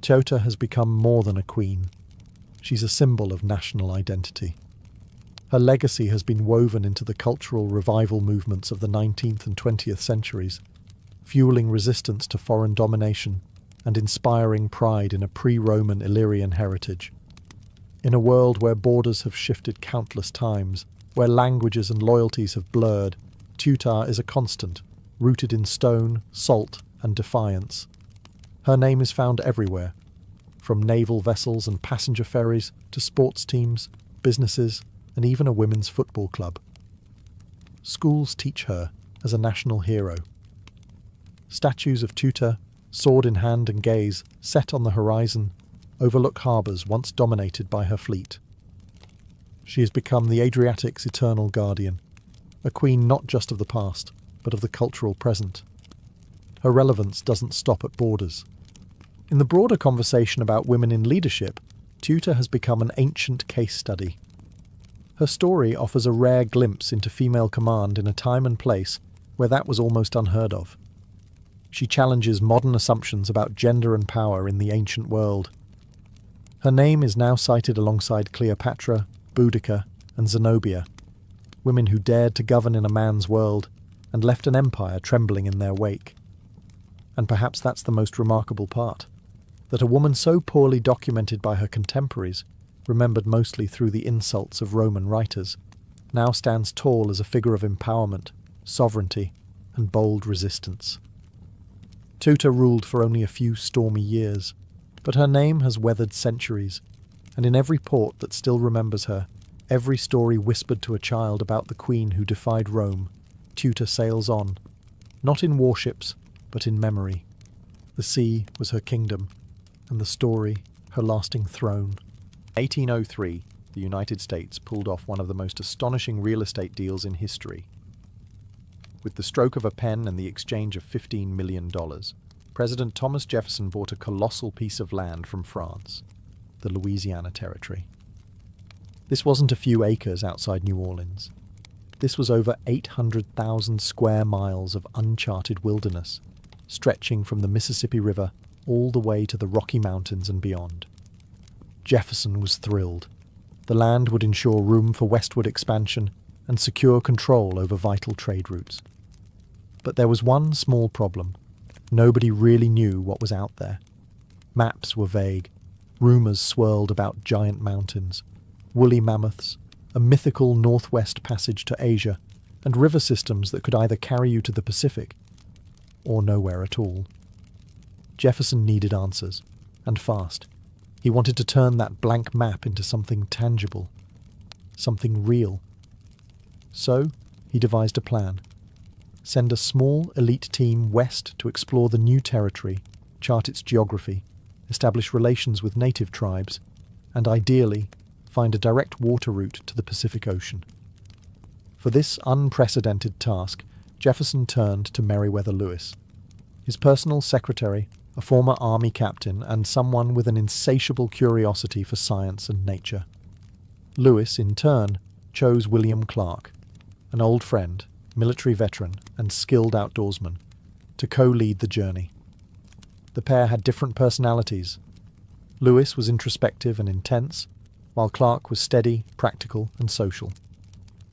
Teuta has become more than a queen. She's a symbol of national identity. Her legacy has been woven into the cultural revival movements of the 19th and 20th centuries, fueling resistance to foreign domination and inspiring pride in a pre-Roman Illyrian heritage. In a world where borders have shifted countless times, where languages and loyalties have blurred, Teuta is a constant, rooted in stone, salt, and defiance. Her name is found everywhere, from naval vessels and passenger ferries to sports teams, businesses, and even a women's football club. Schools teach her as a national hero. Statues of Teuta, sword in hand and gaze, set on the horizon, overlook harbours once dominated by her fleet. She has become the Adriatic's eternal guardian, a queen not just of the past, but of the cultural present. Her relevance doesn't stop at borders. In the broader conversation about women in leadership, Teuta has become an ancient case study. Her story offers a rare glimpse into female command in a time and place where that was almost unheard of. She challenges modern assumptions about gender and power in the ancient world. Her name is now cited alongside Cleopatra, Boudica, and Zenobia, women who dared to govern in a man's world and left an empire trembling in their wake. And perhaps that's the most remarkable part, that a woman so poorly documented by her contemporaries, remembered mostly through the insults of Roman writers, now stands tall as a figure of empowerment, sovereignty, and bold resistance. Teuta ruled for only a few stormy years, but her name has weathered centuries, and in every port that still remembers her, every story whispered to a child about the queen who defied Rome, Teuta sails on, not in warships, but in memory. The sea was her kingdom, and the story her lasting throne. In 1803, the United States pulled off one of the most astonishing real estate deals in history. With the stroke of a pen and the exchange of $15 million, President Thomas Jefferson bought a colossal piece of land from France, the Louisiana Territory. This wasn't a few acres outside New Orleans. This was over 800,000 square miles of uncharted wilderness, stretching from the Mississippi River all the way to the Rocky Mountains and beyond. Jefferson was thrilled. The land would ensure room for westward expansion and secure control over vital trade routes. But there was one small problem. Nobody really knew what was out there. Maps were vague. Rumours swirled about giant mountains, woolly mammoths, a mythical northwest passage to Asia, and river systems that could either carry you to the Pacific or nowhere at all. Jefferson needed answers, and fast. He wanted to turn that blank map into something tangible, something real. So, he devised a plan. Send a small, elite team west to explore the new territory, chart its geography, establish relations with native tribes, and ideally, find a direct water route to the Pacific Ocean. For this unprecedented task, Jefferson turned to Meriwether Lewis, his personal secretary, a former army captain, and someone with an insatiable curiosity for science and nature. Lewis, in turn, chose William Clark, an old friend, military veteran, and skilled outdoorsman, to co-lead the journey. The pair had different personalities. Lewis was introspective and intense, while Clark was steady, practical, and social.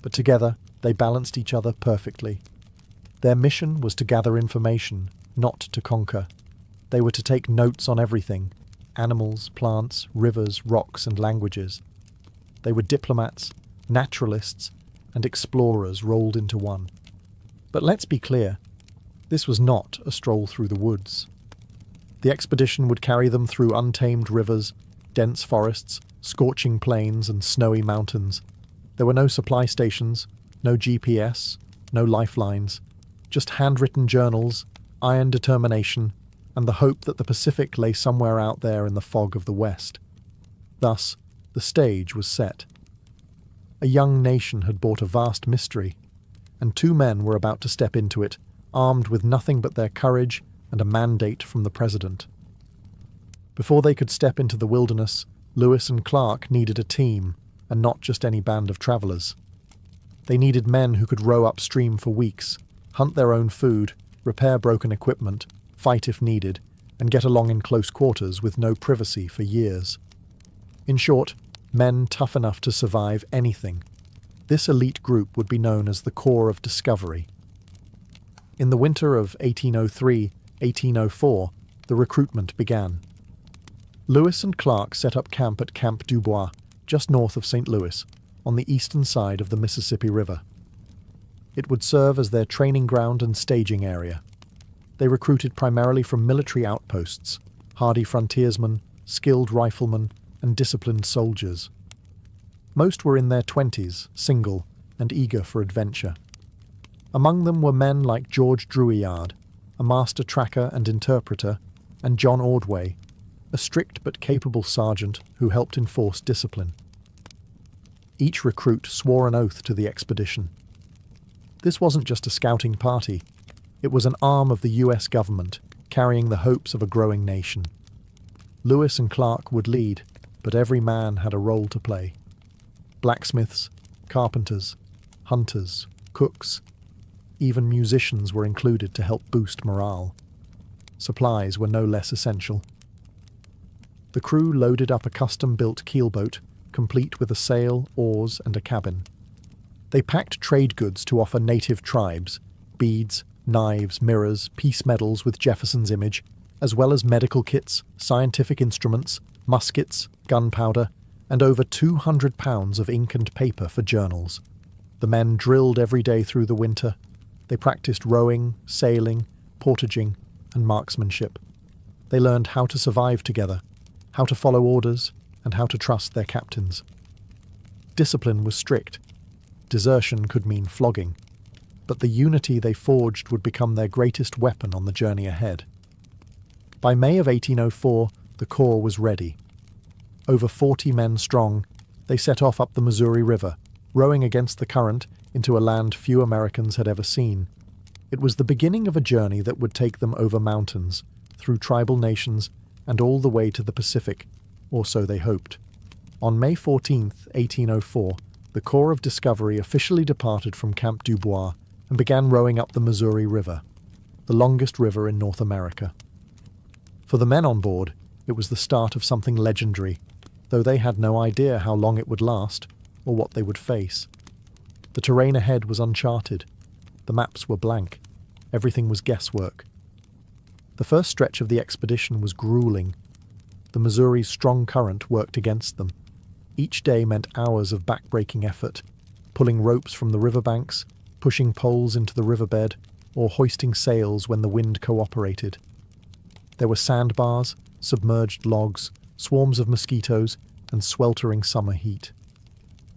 But together, they balanced each other perfectly. Their mission was to gather information, not to conquer. They were to take notes on everything, animals, plants, rivers, rocks, and languages. They were diplomats, naturalists, and explorers rolled into one. But let's be clear, this was not a stroll through the woods. The expedition would carry them through untamed rivers, dense forests, scorching plains, and snowy mountains. There were no supply stations, no GPS, no lifelines, just handwritten journals, iron determination, and the hope that the Pacific lay somewhere out there in the fog of the West. Thus, the stage was set. A young nation had bought a vast mystery, and two men were about to step into it, armed with nothing but their courage and a mandate from the president. Before they could step into the wilderness, Lewis and Clark needed a team, and not just any band of travelers. They needed men who could row upstream for weeks, hunt their own food, repair broken equipment, fight if needed, and get along in close quarters with no privacy for years. In short, men tough enough to survive anything. This elite group would be known as the Corps of Discovery. In the winter of 1803-1804, the recruitment began. Lewis and Clark set up camp at Camp Dubois, just north of St. Louis, on the eastern side of the Mississippi River. It would serve as their training ground and staging area. They recruited primarily from military outposts, hardy frontiersmen, skilled riflemen, and disciplined soldiers. Most were in their 20s, single, and eager for adventure. Among them were men like George Drouillard, a master tracker and interpreter, and John Ordway, a strict but capable sergeant who helped enforce discipline. Each recruit swore an oath to the expedition. This wasn't just a scouting party, it was an arm of the US government, carrying the hopes of a growing nation. Lewis and Clark would lead, but every man had a role to play. Blacksmiths, carpenters, hunters, cooks, even musicians were included to help boost morale. Supplies were no less essential. The crew loaded up a custom-built keelboat, complete with a sail, oars, and a cabin. They packed trade goods to offer native tribes, beads, knives, mirrors, peace medals with Jefferson's image, as well as medical kits, scientific instruments, muskets, gunpowder, and over 200 pounds of ink and paper for journals. The men drilled every day through the winter. They practiced rowing, sailing, portaging, and marksmanship. They learned how to survive together, how to follow orders, and how to trust their captains. Discipline was strict. Desertion could mean flogging, but the unity they forged would become their greatest weapon on the journey ahead. By May of 1804, the Corps was ready. Over 40 men strong, they set off up the Missouri River, rowing against the current into a land few Americans had ever seen. It was the beginning of a journey that would take them over mountains, through tribal nations, and all the way to the Pacific, or so they hoped. On May 14, 1804, the Corps of Discovery officially departed from Camp Dubois and began rowing up the Missouri River, the longest river in North America. For the men on board, it was the start of something legendary, though they had no idea how long it would last or what they would face. The terrain ahead was uncharted. The maps were blank. Everything was guesswork. The first stretch of the expedition was grueling. The Missouri's strong current worked against them. Each day meant hours of back-breaking effort, pulling ropes from the riverbanks, pushing poles into the riverbed, or hoisting sails when the wind cooperated. There were sandbars, submerged logs, swarms of mosquitoes, and sweltering summer heat.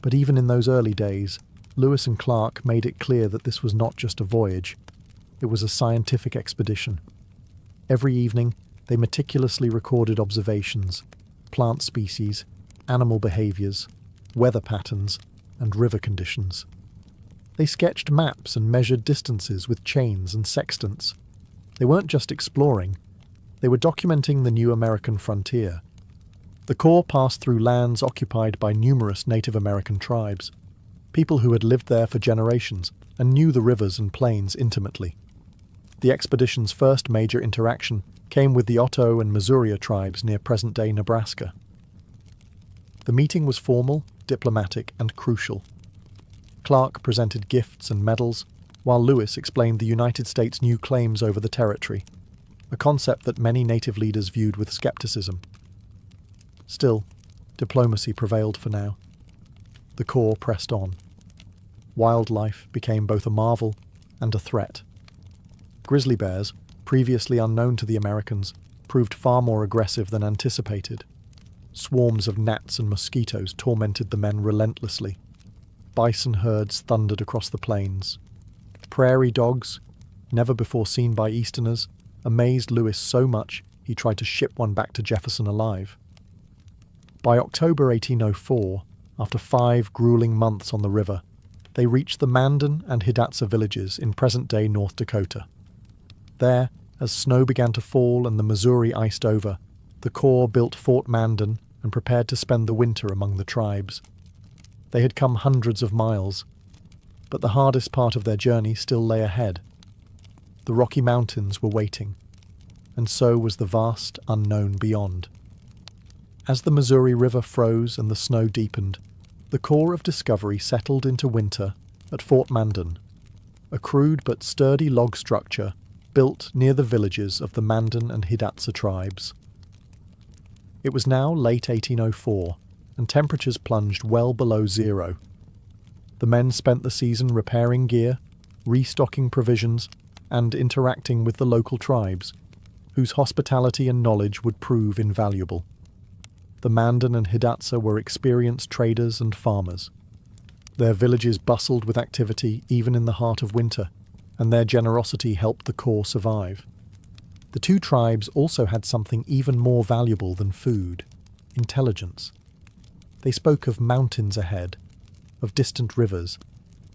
But even in those early days, Lewis and Clark made it clear that this was not just a voyage. It was a scientific expedition. Every evening, they meticulously recorded observations, plant species, animal behaviors, weather patterns, and river conditions. They sketched maps and measured distances with chains and sextants. They weren't just exploring, they were documenting the new American frontier. The Corps passed through lands occupied by numerous Native American tribes, people who had lived there for generations and knew the rivers and plains intimately. The expedition's first major interaction came with the Otto and Missouri tribes near present-day Nebraska. The meeting was formal, diplomatic, and crucial. Clark presented gifts and medals, while Lewis explained the United States' new claims over the territory, a concept that many native leaders viewed with skepticism. Still, diplomacy prevailed for now. The Corps pressed on. Wildlife became both a marvel and a threat. Grizzly bears, previously unknown to the Americans, proved far more aggressive than anticipated. Swarms of gnats and mosquitoes tormented the men relentlessly. Bison herds thundered across the plains. Prairie dogs, never before seen by Easterners, amazed Lewis so much he tried to ship one back to Jefferson alive. By October 1804, after 5 grueling months on the river, they reached the Mandan and Hidatsa villages in present-day North Dakota. There, as snow began to fall and the Missouri iced over, the Corps built Fort Mandan and prepared to spend the winter among the tribes. They had come hundreds of miles, but the hardest part of their journey still lay ahead. The Rocky Mountains were waiting, and so was the vast unknown beyond. As the Missouri River froze and the snow deepened, the Corps of Discovery settled into winter at Fort Mandan, a crude but sturdy log structure built near the villages of the Mandan and Hidatsa tribes. It was now late 1804, and temperatures plunged well below zero. The men spent the season repairing gear, restocking provisions, and interacting with the local tribes, whose hospitality and knowledge would prove invaluable. The Mandan and Hidatsa were experienced traders and farmers. Their villages bustled with activity even in the heart of winter, and their generosity helped the Corps survive. The two tribes also had something even more valuable than food: intelligence. They spoke of mountains ahead, of distant rivers,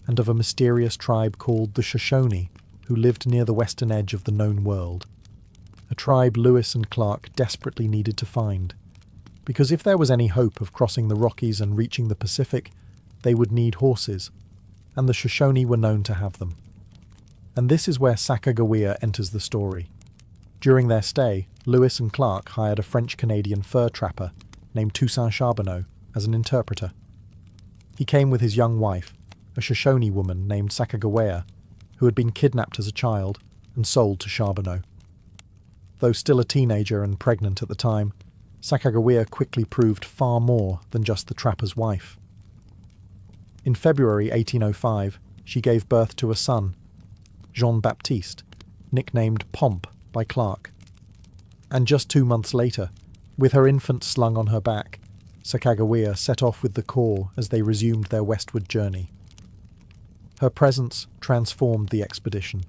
and of a mysterious tribe called the Shoshone, who lived near the western edge of the known world. A tribe Lewis and Clark desperately needed to find, because if there was any hope of crossing the Rockies and reaching the Pacific, they would need horses, and the Shoshone were known to have them. And this is where Sacagawea enters the story. During their stay, Lewis and Clark hired a French-Canadian fur trapper named Toussaint Charbonneau as an interpreter. He came with his young wife, a Shoshone woman named Sacagawea, who had been kidnapped as a child and sold to Charbonneau. Though still a teenager and pregnant at the time, Sacagawea quickly proved far more than just the trapper's wife. In February 1805, she gave birth to a son, Jean-Baptiste, nicknamed Pomp by Clark. And just 2 months later, with her infant slung on her back, Sacagawea set off with the Corps as they resumed their westward journey. Her presence transformed the expedition.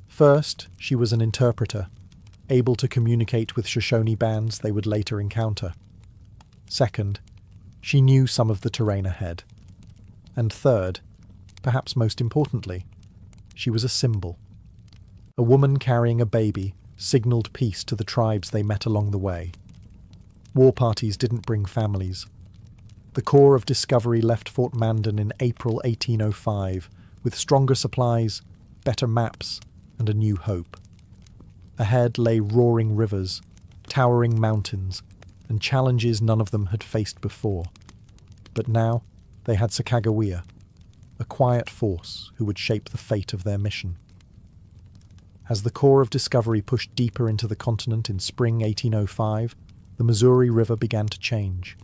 First, she was an interpreter, able to communicate with Shoshone bands they would later encounter. Second, she knew some of the terrain ahead. And third, perhaps most importantly, she was a symbol. A woman carrying a baby signalled peace to the tribes they met along the way. War parties didn't bring families. The Corps of Discovery left Fort Mandan in April 1805 with stronger supplies, better maps, and a new hope. Ahead lay roaring rivers, towering mountains, and challenges none of them had faced before. But now they had Sacagawea, a quiet force who would shape the fate of their mission. As the Corps of Discovery pushed deeper into the continent in spring 1805, the Missouri River began to change.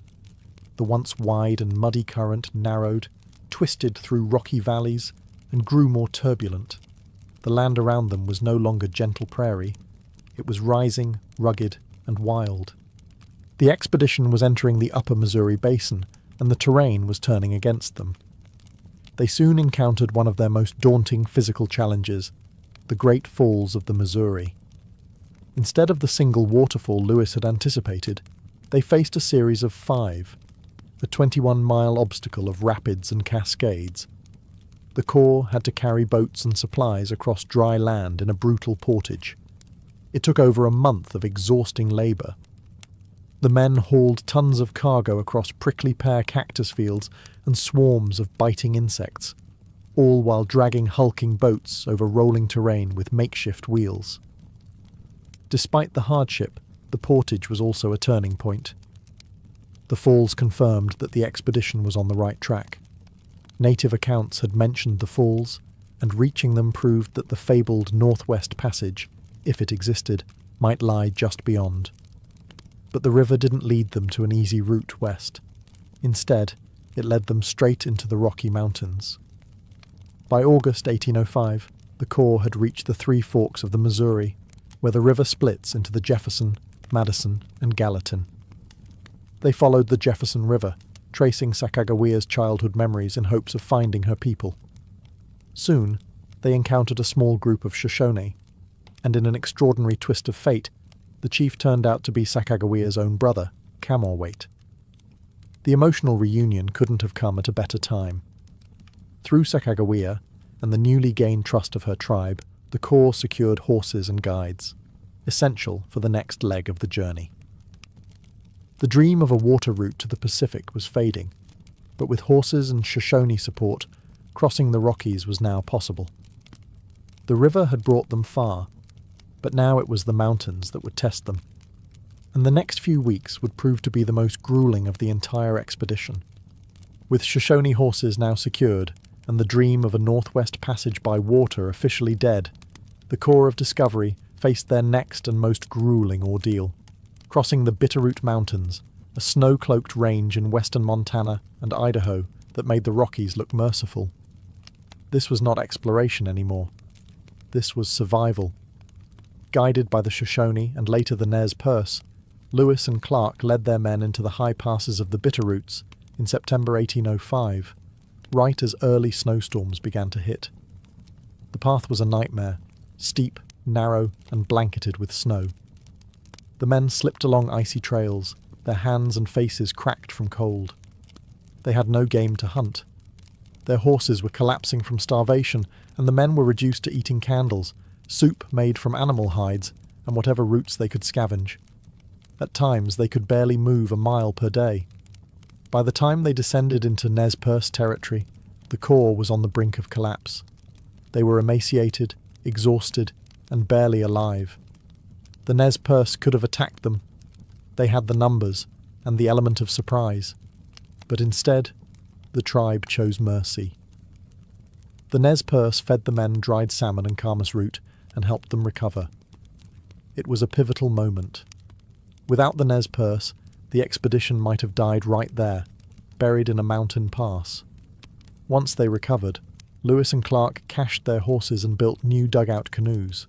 The once wide and muddy current narrowed, twisted through rocky valleys, and grew more turbulent. The land around them was no longer gentle prairie. It was rising, rugged, and wild. The expedition was entering the upper Missouri Basin, and the terrain was turning against them. They soon encountered one of their most daunting physical challenges, the Great Falls of the Missouri. Instead of the single waterfall Lewis had anticipated, they faced a series of 5, a 21-mile obstacle of rapids and cascades. The Corps had to carry boats and supplies across dry land in a brutal portage. It took over a month of exhausting labour. The men hauled tons of cargo across prickly pear cactus fields and swarms of biting insects, all while dragging hulking boats over rolling terrain with makeshift wheels. Despite the hardship, the portage was also a turning point. The falls confirmed that the expedition was on the right track. Native accounts had mentioned the falls, and reaching them proved that the fabled Northwest Passage, if it existed, might lie just beyond. But the river didn't lead them to an easy route west. Instead, it led them straight into the Rocky Mountains. By August 1805, the Corps had reached the three forks of the Missouri, where the river splits into the Jefferson, Madison, and Gallatin. They followed the Jefferson River, tracing Sacagawea's childhood memories in hopes of finding her people. Soon, they encountered a small group of Shoshone, and in an extraordinary twist of fate, the chief turned out to be Sacagawea's own brother, Camorwait. The emotional reunion couldn't have come at a better time. Through Sacagawea and the newly gained trust of her tribe, the Corps secured horses and guides, essential for the next leg of the journey. The dream of a water route to the Pacific was fading, but with horses and Shoshone support, crossing the Rockies was now possible. The river had brought them far, but now it was the mountains that would test them. And the next few weeks would prove to be the most grueling of the entire expedition. With Shoshone horses now secured, and the dream of a northwest passage by water officially dead, the Corps of Discovery faced their next and most grueling ordeal. Crossing the Bitterroot Mountains, a snow-cloaked range in western Montana and Idaho that made the Rockies look merciful. This was not exploration anymore. This was survival. Guided by the Shoshone and later the Nez Perce, Lewis and Clark led their men into the high passes of the Bitterroots in September 1805, right as early snowstorms began to hit. The path was a nightmare, steep, narrow, and blanketed with snow. The men slipped along icy trails, their hands and faces cracked from cold. They had no game to hunt. Their horses were collapsing from starvation, and the men were reduced to eating candles, soup made from animal hides, and whatever roots they could scavenge. At times they could barely move a mile per day. By the time they descended into Nez Perce territory, the Corps was on the brink of collapse. They were emaciated, exhausted, and barely alive. The Nez Perce could have attacked them. They had the numbers and the element of surprise. But instead, the tribe chose mercy. The Nez Perce fed the men dried salmon and camas root and helped them recover. It was a pivotal moment. Without the Nez Perce, the expedition might have died right there, buried in a mountain pass. Once they recovered, Lewis and Clark cached their horses and built new dugout canoes.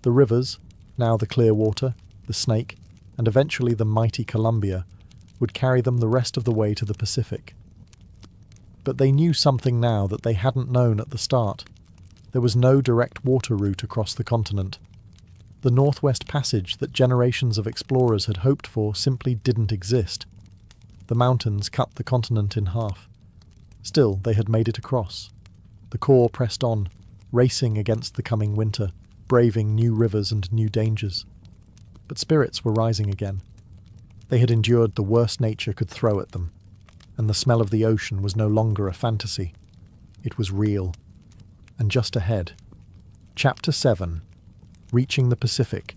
The rivers, now the Clearwater, the Snake, and eventually the mighty Columbia, would carry them the rest of the way to the Pacific. But they knew something now that they hadn't known at the start. There was no direct water route across the continent. The Northwest Passage that generations of explorers had hoped for simply didn't exist. The mountains cut the continent in half. Still, they had made it across. The Corps pressed on, racing against the coming winter, braving new rivers and new dangers. But spirits were rising again. They had endured the worst nature could throw at them, and the smell of the ocean was no longer a fantasy. It was real. And just ahead. Chapter 7. Reaching the Pacific.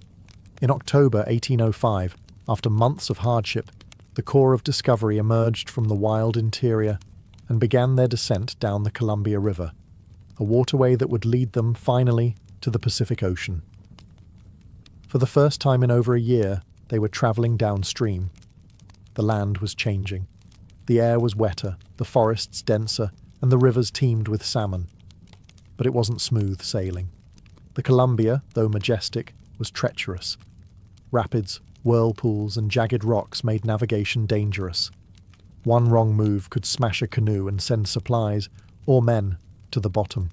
In October 1805, after months of hardship, the Corps of Discovery emerged from the wild interior and began their descent down the Columbia River, a waterway that would lead them, finally, to the Pacific Ocean. For the first time in over a year, they were travelling downstream. The land was changing. The air was wetter, the forests denser, and the rivers teemed with salmon. But it wasn't smooth sailing. The Columbia, though majestic, was treacherous. Rapids, whirlpools, and jagged rocks made navigation dangerous. One wrong move could smash a canoe and send supplies, or men, to the bottom.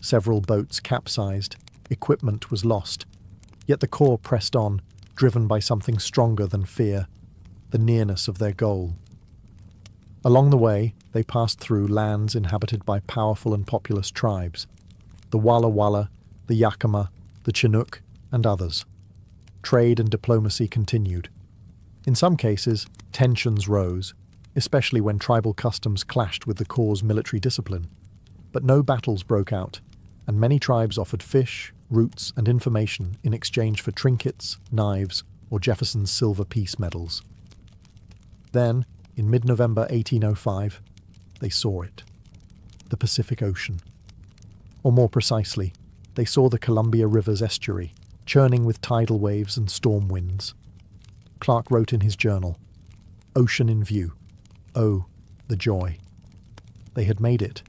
Several boats capsized, equipment was lost, yet the Corps pressed on, driven by something stronger than fear, the nearness of their goal. Along the way, they passed through lands inhabited by powerful and populous tribes, the Walla Walla, the Yakima, the Chinook, and others. Trade and diplomacy continued. In some cases, tensions rose, especially when tribal customs clashed with the Corps' military discipline. But no battles broke out, and many tribes offered fish, roots, and information in exchange for trinkets, knives, or Jefferson's silver peace medals. Then, in mid-November 1805, they saw it. The Pacific Ocean. Or more precisely, they saw the Columbia River's estuary, churning with tidal waves and storm winds. Clark wrote in his journal, "Ocean in view. Oh, the joy." They had made it.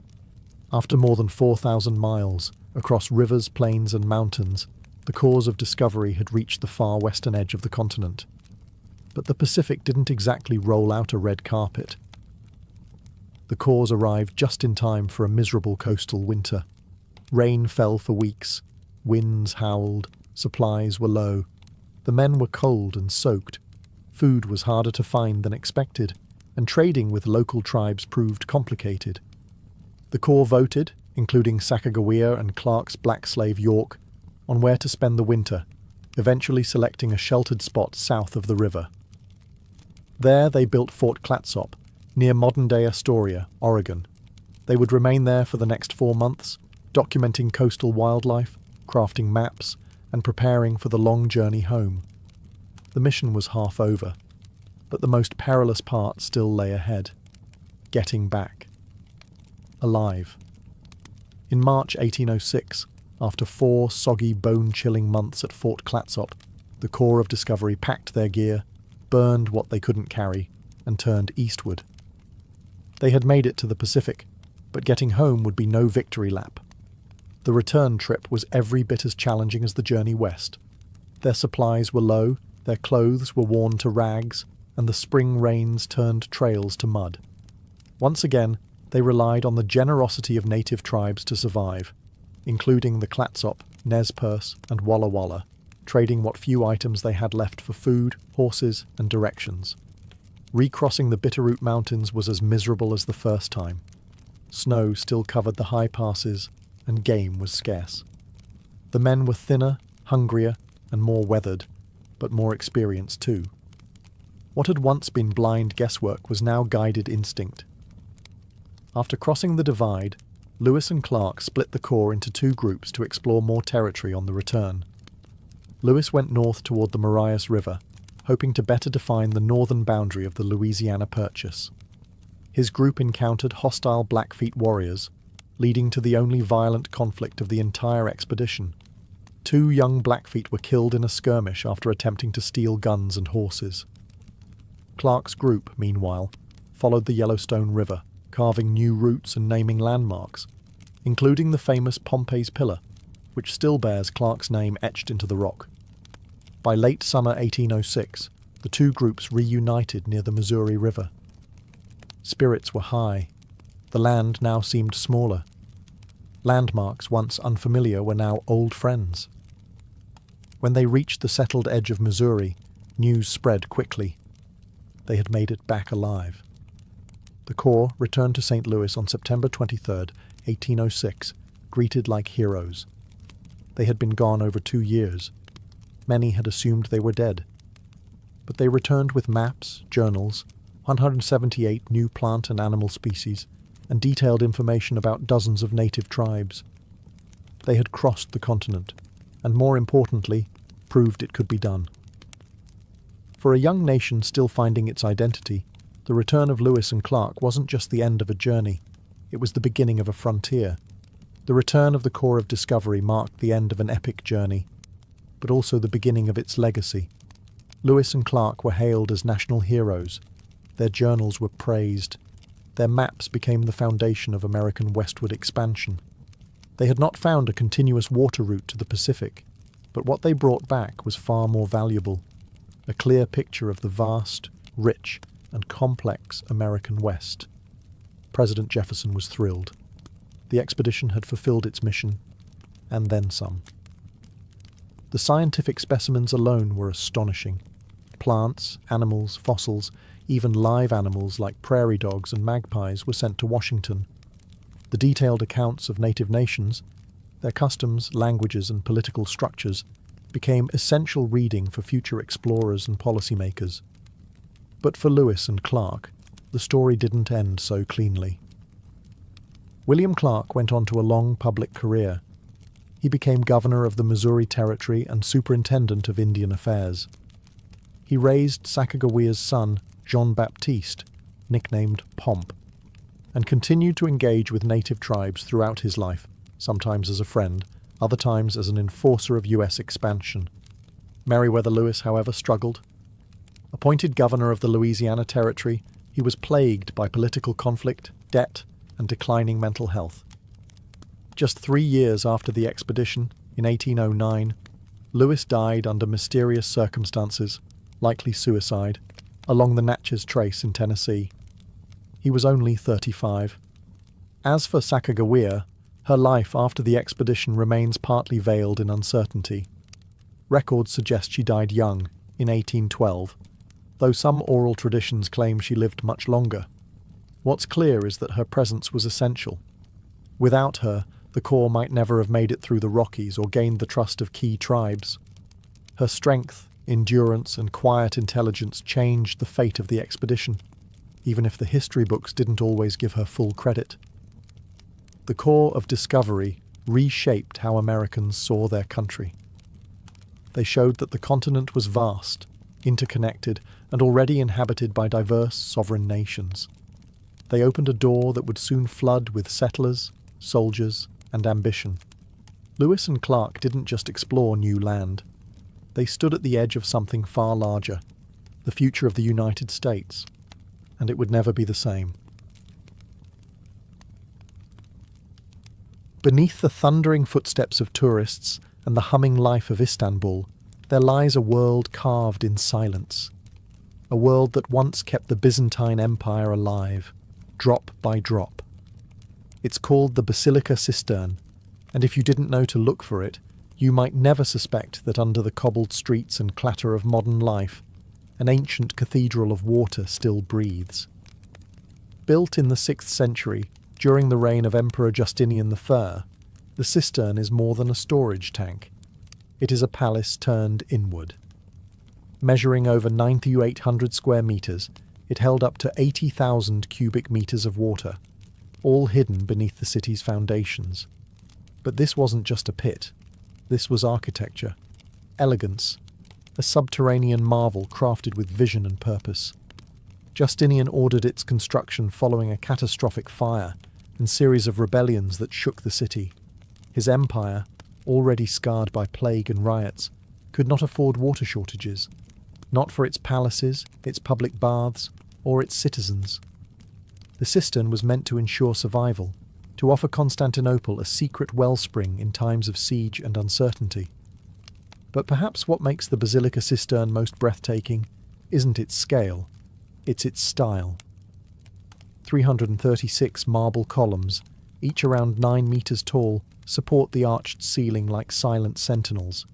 After more than 4,000 miles, across rivers, plains and mountains, the cause of discovery had reached the far western edge of the continent. But the Pacific didn't exactly roll out a red carpet. The cause arrived just in time for a miserable coastal winter. Rain fell for weeks, winds howled, supplies were low. The men were cold and soaked. Food was harder to find than expected, and trading with local tribes proved complicated. The Corps voted, including Sacagawea and Clark's black slave York, on where to spend the winter, eventually selecting a sheltered spot south of the river. There they built Fort Clatsop, near modern-day Astoria, Oregon. They would remain there for the next 4 months, documenting coastal wildlife, crafting maps, and preparing for the long journey home. The mission was half over, but the most perilous part still lay ahead: getting back. Alive. In March 1806, after 4 soggy, bone-chilling months at Fort Clatsop, the Corps of Discovery packed their gear, burned what they couldn't carry, and turned eastward. They had made it to the Pacific, but getting home would be no victory lap. The return trip was every bit as challenging as the journey west. Their supplies were low, their clothes were worn to rags, and the spring rains turned trails to mud. Once again, they relied on the generosity of native tribes to survive, including the Clatsop, Nez Perce, and Walla Walla, trading what few items they had left for food, horses, and directions. Recrossing the Bitterroot Mountains was as miserable as the first time. Snow still covered the high passes, and game was scarce. The men were thinner, hungrier, and more weathered, but more experienced too. What had once been blind guesswork was now guided instinct. After crossing the divide, Lewis and Clark split the Corps into 2 groups to explore more territory on the return. Lewis went north toward the Marias River, hoping to better define the northern boundary of the Louisiana Purchase. His group encountered hostile Blackfeet warriors, leading to the only violent conflict of the entire expedition. 2 young Blackfeet were killed in a skirmish after attempting to steal guns and horses. Clark's group, meanwhile, followed the Yellowstone River, carving new routes and naming landmarks, including the famous Pompey's Pillar, which still bears Clark's name etched into the rock. By late summer 1806, the 2 groups reunited near the Missouri River. Spirits were high. The land now seemed smaller. Landmarks once unfamiliar were now old friends. When they reached the settled edge of Missouri, news spread quickly. They had made it back alive. The Corps returned to St. Louis on September 23, 1806, greeted like heroes. They had been gone over 2 years. Many had assumed they were dead. But they returned with maps, journals, 178 new plant and animal species, and detailed information about dozens of native tribes. They had crossed the continent, and more importantly, proved it could be done. For a young nation still finding its identity, the return of Lewis and Clark wasn't just the end of a journey, it was the beginning of a frontier. The return of the Corps of Discovery marked the end of an epic journey, but also the beginning of its legacy. Lewis and Clark were hailed as national heroes. Their journals were praised. Their maps became the foundation of American westward expansion. They had not found a continuous water route to the Pacific, but what they brought back was far more valuable: a clear picture of the vast, rich, and complex American West. President Jefferson was thrilled. The expedition had fulfilled its mission, and then some. The scientific specimens alone were astonishing. Plants, animals, fossils, even live animals like prairie dogs and magpies were sent to Washington. The detailed accounts of native nations, their customs, languages, and political structures became essential reading for future explorers and policymakers. But for Lewis and Clark, the story didn't end so cleanly. William Clark went on to a long public career. He became governor of the Missouri Territory and superintendent of Indian Affairs. He raised Sacagawea's son, Jean-Baptiste, nicknamed Pomp, and continued to engage with native tribes throughout his life, sometimes as a friend, other times as an enforcer of U.S. expansion. Meriwether Lewis, however, struggled. Appointed governor of the Louisiana Territory, he was plagued by political conflict, debt, and declining mental health. Just 3 years after the expedition, in 1809, Lewis died under mysterious circumstances, likely suicide, along the Natchez Trace in Tennessee. He was only 35. As for Sacagawea, her life after the expedition remains partly veiled in uncertainty. Records suggest she died young, in 1812, though some oral traditions claim she lived much longer. What's clear is that her presence was essential. Without her, the Corps might never have made it through the Rockies or gained the trust of key tribes. Her strength, endurance, and quiet intelligence changed the fate of the expedition, even if the history books didn't always give her full credit. The Corps of Discovery reshaped how Americans saw their country. They showed that the continent was vast, interconnected, and already inhabited by diverse sovereign nations. They opened a door that would soon flood with settlers, soldiers, and ambition. Lewis and Clark didn't just explore new land. They stood at the edge of something far larger, the future of the United States, and it would never be the same. Beneath the thundering footsteps of tourists and the humming life of Istanbul, there lies a world carved in silence. A world that once kept the Byzantine Empire alive, drop by drop. It's called the Basilica Cistern, and if you didn't know to look for it, you might never suspect that under the cobbled streets and clatter of modern life, an ancient cathedral of water still breathes. Built in the 6th century, during the reign of Emperor Justinian I, the cistern is more than a storage tank. It is a palace turned inward. Measuring over 9,800 square meters, it held up to 80,000 cubic meters of water, all hidden beneath the city's foundations. But this wasn't just a pit. This was architecture, elegance, a subterranean marvel crafted with vision and purpose. Justinian ordered its construction following a catastrophic fire and series of rebellions that shook the city. His empire, already scarred by plague and riots, could not afford water shortages, not for its palaces, its public baths, or its citizens. The cistern was meant to ensure survival, to offer Constantinople a secret wellspring in times of siege and uncertainty. But perhaps what makes the Basilica Cistern most breathtaking isn't its scale, it's its style. 336 marble columns, each around 9 meters tall, support the arched ceiling like silent sentinels.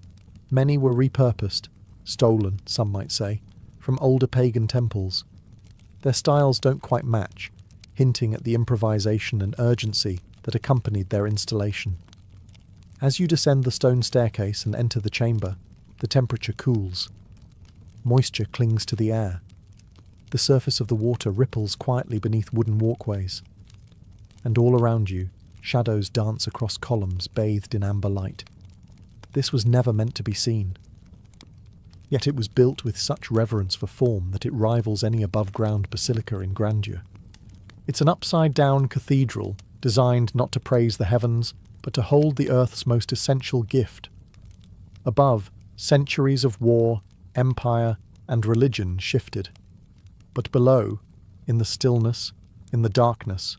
Many were repurposed, stolen, some might say, from older pagan temples. Their styles don't quite match, hinting at the improvisation and urgency that accompanied their installation. As you descend the stone staircase and enter the chamber, the temperature cools. Moisture clings to the air. The surface of the water ripples quietly beneath wooden walkways. And all around you, shadows dance across columns bathed in amber light. This was never meant to be seen. Yet it was built with such reverence for form that it rivals any above-ground basilica in grandeur. It's an upside-down cathedral designed not to praise the heavens, but to hold the earth's most essential gift. Above, centuries of war, empire, and religion shifted. But below, in the stillness, in the darkness,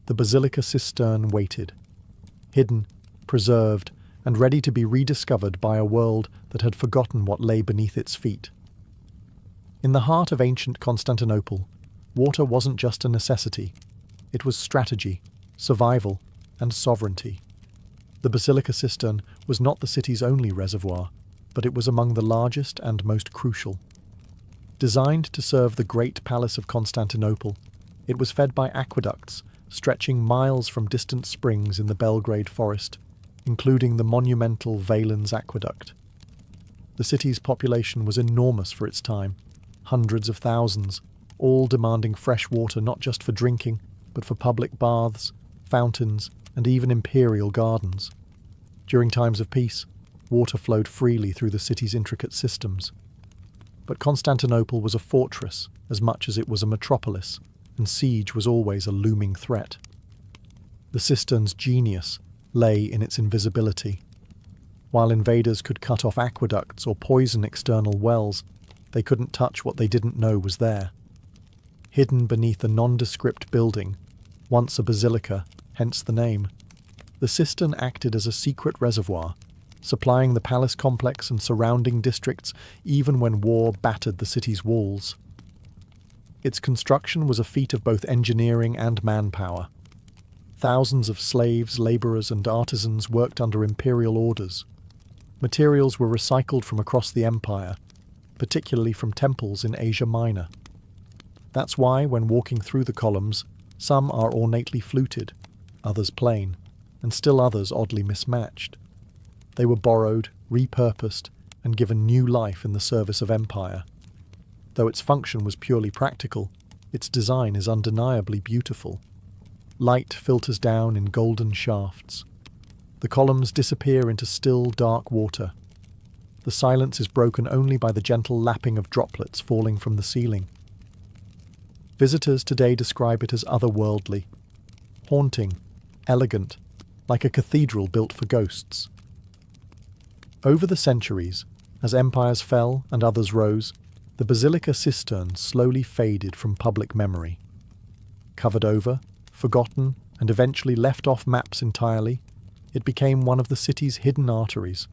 the Basilica Cistern waited, hidden, preserved, and ready to be rediscovered by a world that had forgotten what lay beneath its feet. In the heart of ancient Constantinople, water wasn't just a necessity. It was strategy, survival, and sovereignty. The Basilica Cistern was not the city's only reservoir, but it was among the largest and most crucial. Designed to serve the great palace of Constantinople, it was fed by aqueducts stretching miles from distant springs in the Belgrade forest, including the monumental Valens Aqueduct. The city's population was enormous for its time, hundreds of thousands, all demanding fresh water not just for drinking, but for public baths, fountains, and even imperial gardens. During times of peace, water flowed freely through the city's intricate systems. But Constantinople was a fortress as much as it was a metropolis, and siege was always a looming threat. The cistern's genius lay in its invisibility. While invaders could cut off aqueducts or poison external wells, They couldn't touch what they didn't know was there. Hidden beneath a nondescript building, once a basilica, hence the name, the cistern acted as a secret reservoir, supplying the palace complex and surrounding districts even when war battered the city's walls. Its construction was a feat of both engineering and manpower. Thousands of slaves, labourers and artisans worked under imperial orders. Materials were recycled from across the empire, particularly from temples in Asia Minor. That's why, when walking through the columns, some are ornately fluted, others plain, and still others oddly mismatched. They were borrowed, repurposed, and given new life in the service of empire. Though its function was purely practical, its design is undeniably beautiful. Light filters down in golden shafts. The columns disappear into still, dark water. The silence is broken only by the gentle lapping of droplets falling from the ceiling. Visitors today describe it as otherworldly, haunting, elegant, like a cathedral built for ghosts. Over the centuries, as empires fell and others rose, the basilica cistern slowly faded from public memory. Covered over, forgotten, and eventually left off maps entirely, it became one of the city's hidden arteries,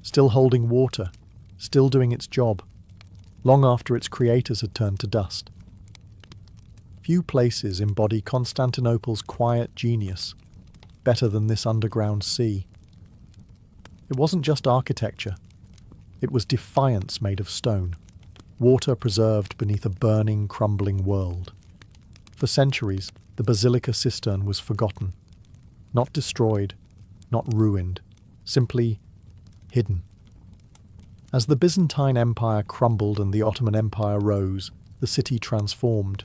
still holding water, still doing its job, long after its creators had turned to dust. Few places embody Constantinople's quiet genius, better than this underground sea. It wasn't just architecture. It was defiance made of stone, water preserved beneath a burning, crumbling world. For centuries, the basilica cistern was forgotten, not destroyed, not ruined, simply hidden. As the Byzantine Empire crumbled and the Ottoman Empire rose, the city transformed.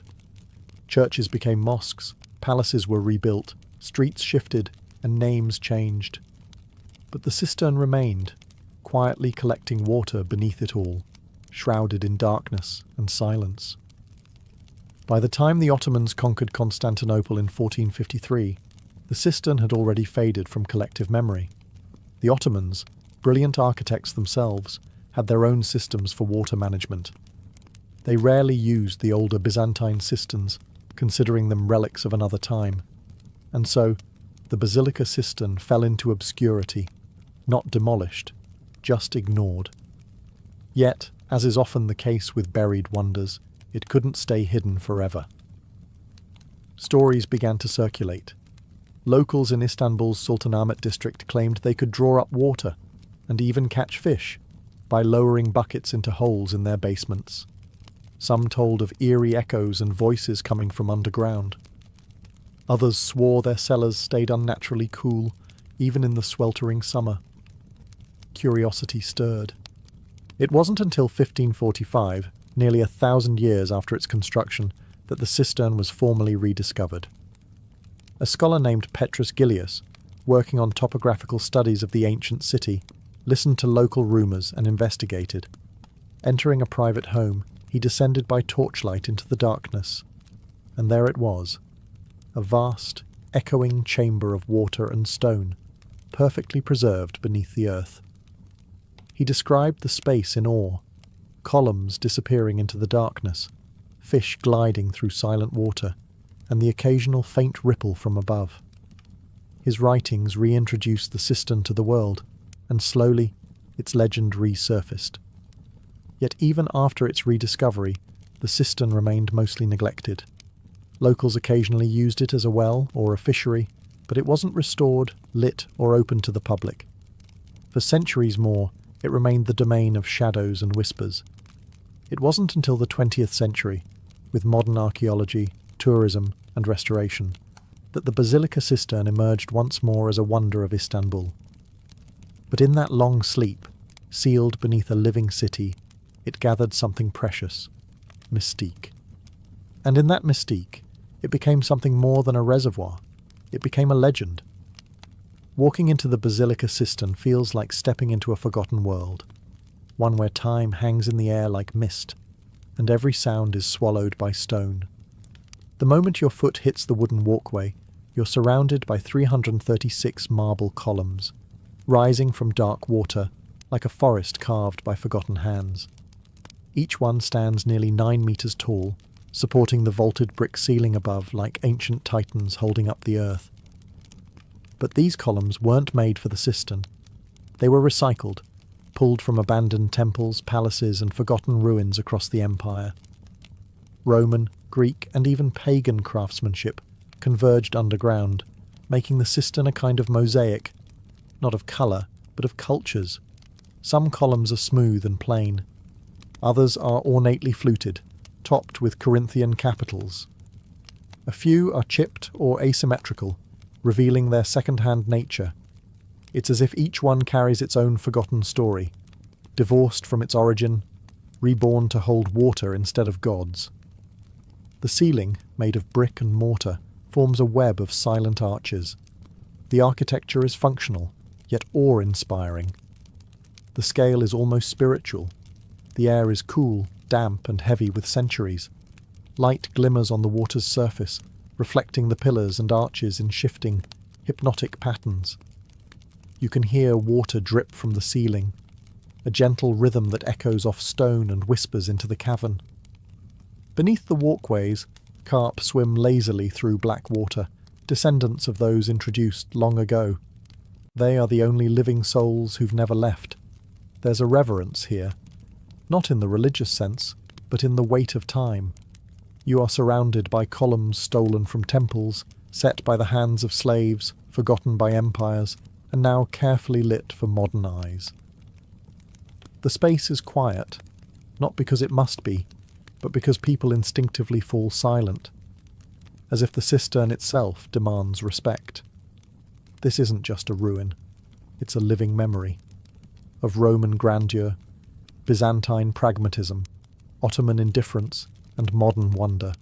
Churches became mosques, palaces were rebuilt, streets shifted, and names changed. But the cistern remained, quietly collecting water beneath it all, shrouded in darkness and silence. By the time the Ottomans conquered Constantinople in 1453, the cistern had already faded from collective memory. The Ottomans, brilliant architects themselves, had their own systems for water management. They rarely used the older Byzantine cisterns, considering them relics of another time. And so, the basilica cistern fell into obscurity, not demolished, just ignored. Yet, as is often the case with buried wonders, it couldn't stay hidden forever. Stories began to circulate. Locals in Istanbul's Sultanahmet district claimed they could draw up water, and even catch fish, by lowering buckets into holes in their basements. Some told of eerie echoes and voices coming from underground. Others swore their cellars stayed unnaturally cool, even in the sweltering summer. Curiosity stirred. It wasn't until 1545, nearly 1,000 years after its construction, that the cistern was formally rediscovered. A scholar named Petrus Gillius, working on topographical studies of the ancient city, listened to local rumours and investigated. Entering a private home, he descended by torchlight into the darkness. And there it was, a vast, echoing chamber of water and stone, perfectly preserved beneath the earth. He described the space in awe, columns disappearing into the darkness, fish gliding through silent water, and the occasional faint ripple from above. His writings reintroduced the cistern to the world, and slowly its legend resurfaced. Yet even after its rediscovery, the cistern remained mostly neglected. Locals occasionally used it as a well or a fishery, but it wasn't restored, lit, or open to the public. For centuries more, it remained the domain of shadows and whispers. It wasn't until the 20th century, with modern archaeology, tourism, and restoration, that the basilica cistern emerged once more as a wonder of Istanbul. But in that long sleep, sealed beneath a living city, it gathered something precious, mystique. And in that mystique, it became something more than a reservoir. It became a legend. Walking into the basilica cistern feels like stepping into a forgotten world, one where time hangs in the air like mist, and every sound is swallowed by stone. The moment your foot hits the wooden walkway, you're surrounded by 336 marble columns, rising from dark water like a forest carved by forgotten hands. Each one stands nearly 9 meters tall, supporting the vaulted brick ceiling above like ancient titans holding up the earth. But these columns weren't made for the cistern. They were recycled, pulled from abandoned temples, palaces, and forgotten ruins across the empire. Roman, Greek, and even pagan craftsmanship converged underground, making the cistern a kind of mosaic, not of colour, but of cultures. Some columns are smooth and plain. Others are ornately fluted, topped with Corinthian capitals. A few are chipped or asymmetrical, revealing their second-hand nature. It's as if each one carries its own forgotten story, divorced from its origin, reborn to hold water instead of gods. The ceiling, made of brick and mortar, forms a web of silent arches. The architecture is functional, yet awe-inspiring. The scale is almost spiritual. The air is cool, damp, and heavy with centuries. Light glimmers on the water's surface, reflecting the pillars and arches in shifting, hypnotic patterns. You can hear water drip from the ceiling, a gentle rhythm that echoes off stone and whispers into the cavern. Beneath the walkways, carp swim lazily through black water, descendants of those introduced long ago. They are the only living souls who've never left. There's a reverence here, not in the religious sense, but in the weight of time. You are surrounded by columns stolen from temples, set by the hands of slaves, forgotten by empires, and now carefully lit for modern eyes. The space is quiet, not because it must be, but because people instinctively fall silent, as if the cistern itself demands respect. This isn't just a ruin, it's a living memory of Roman grandeur, Byzantine pragmatism, Ottoman indifference, and modern wonder.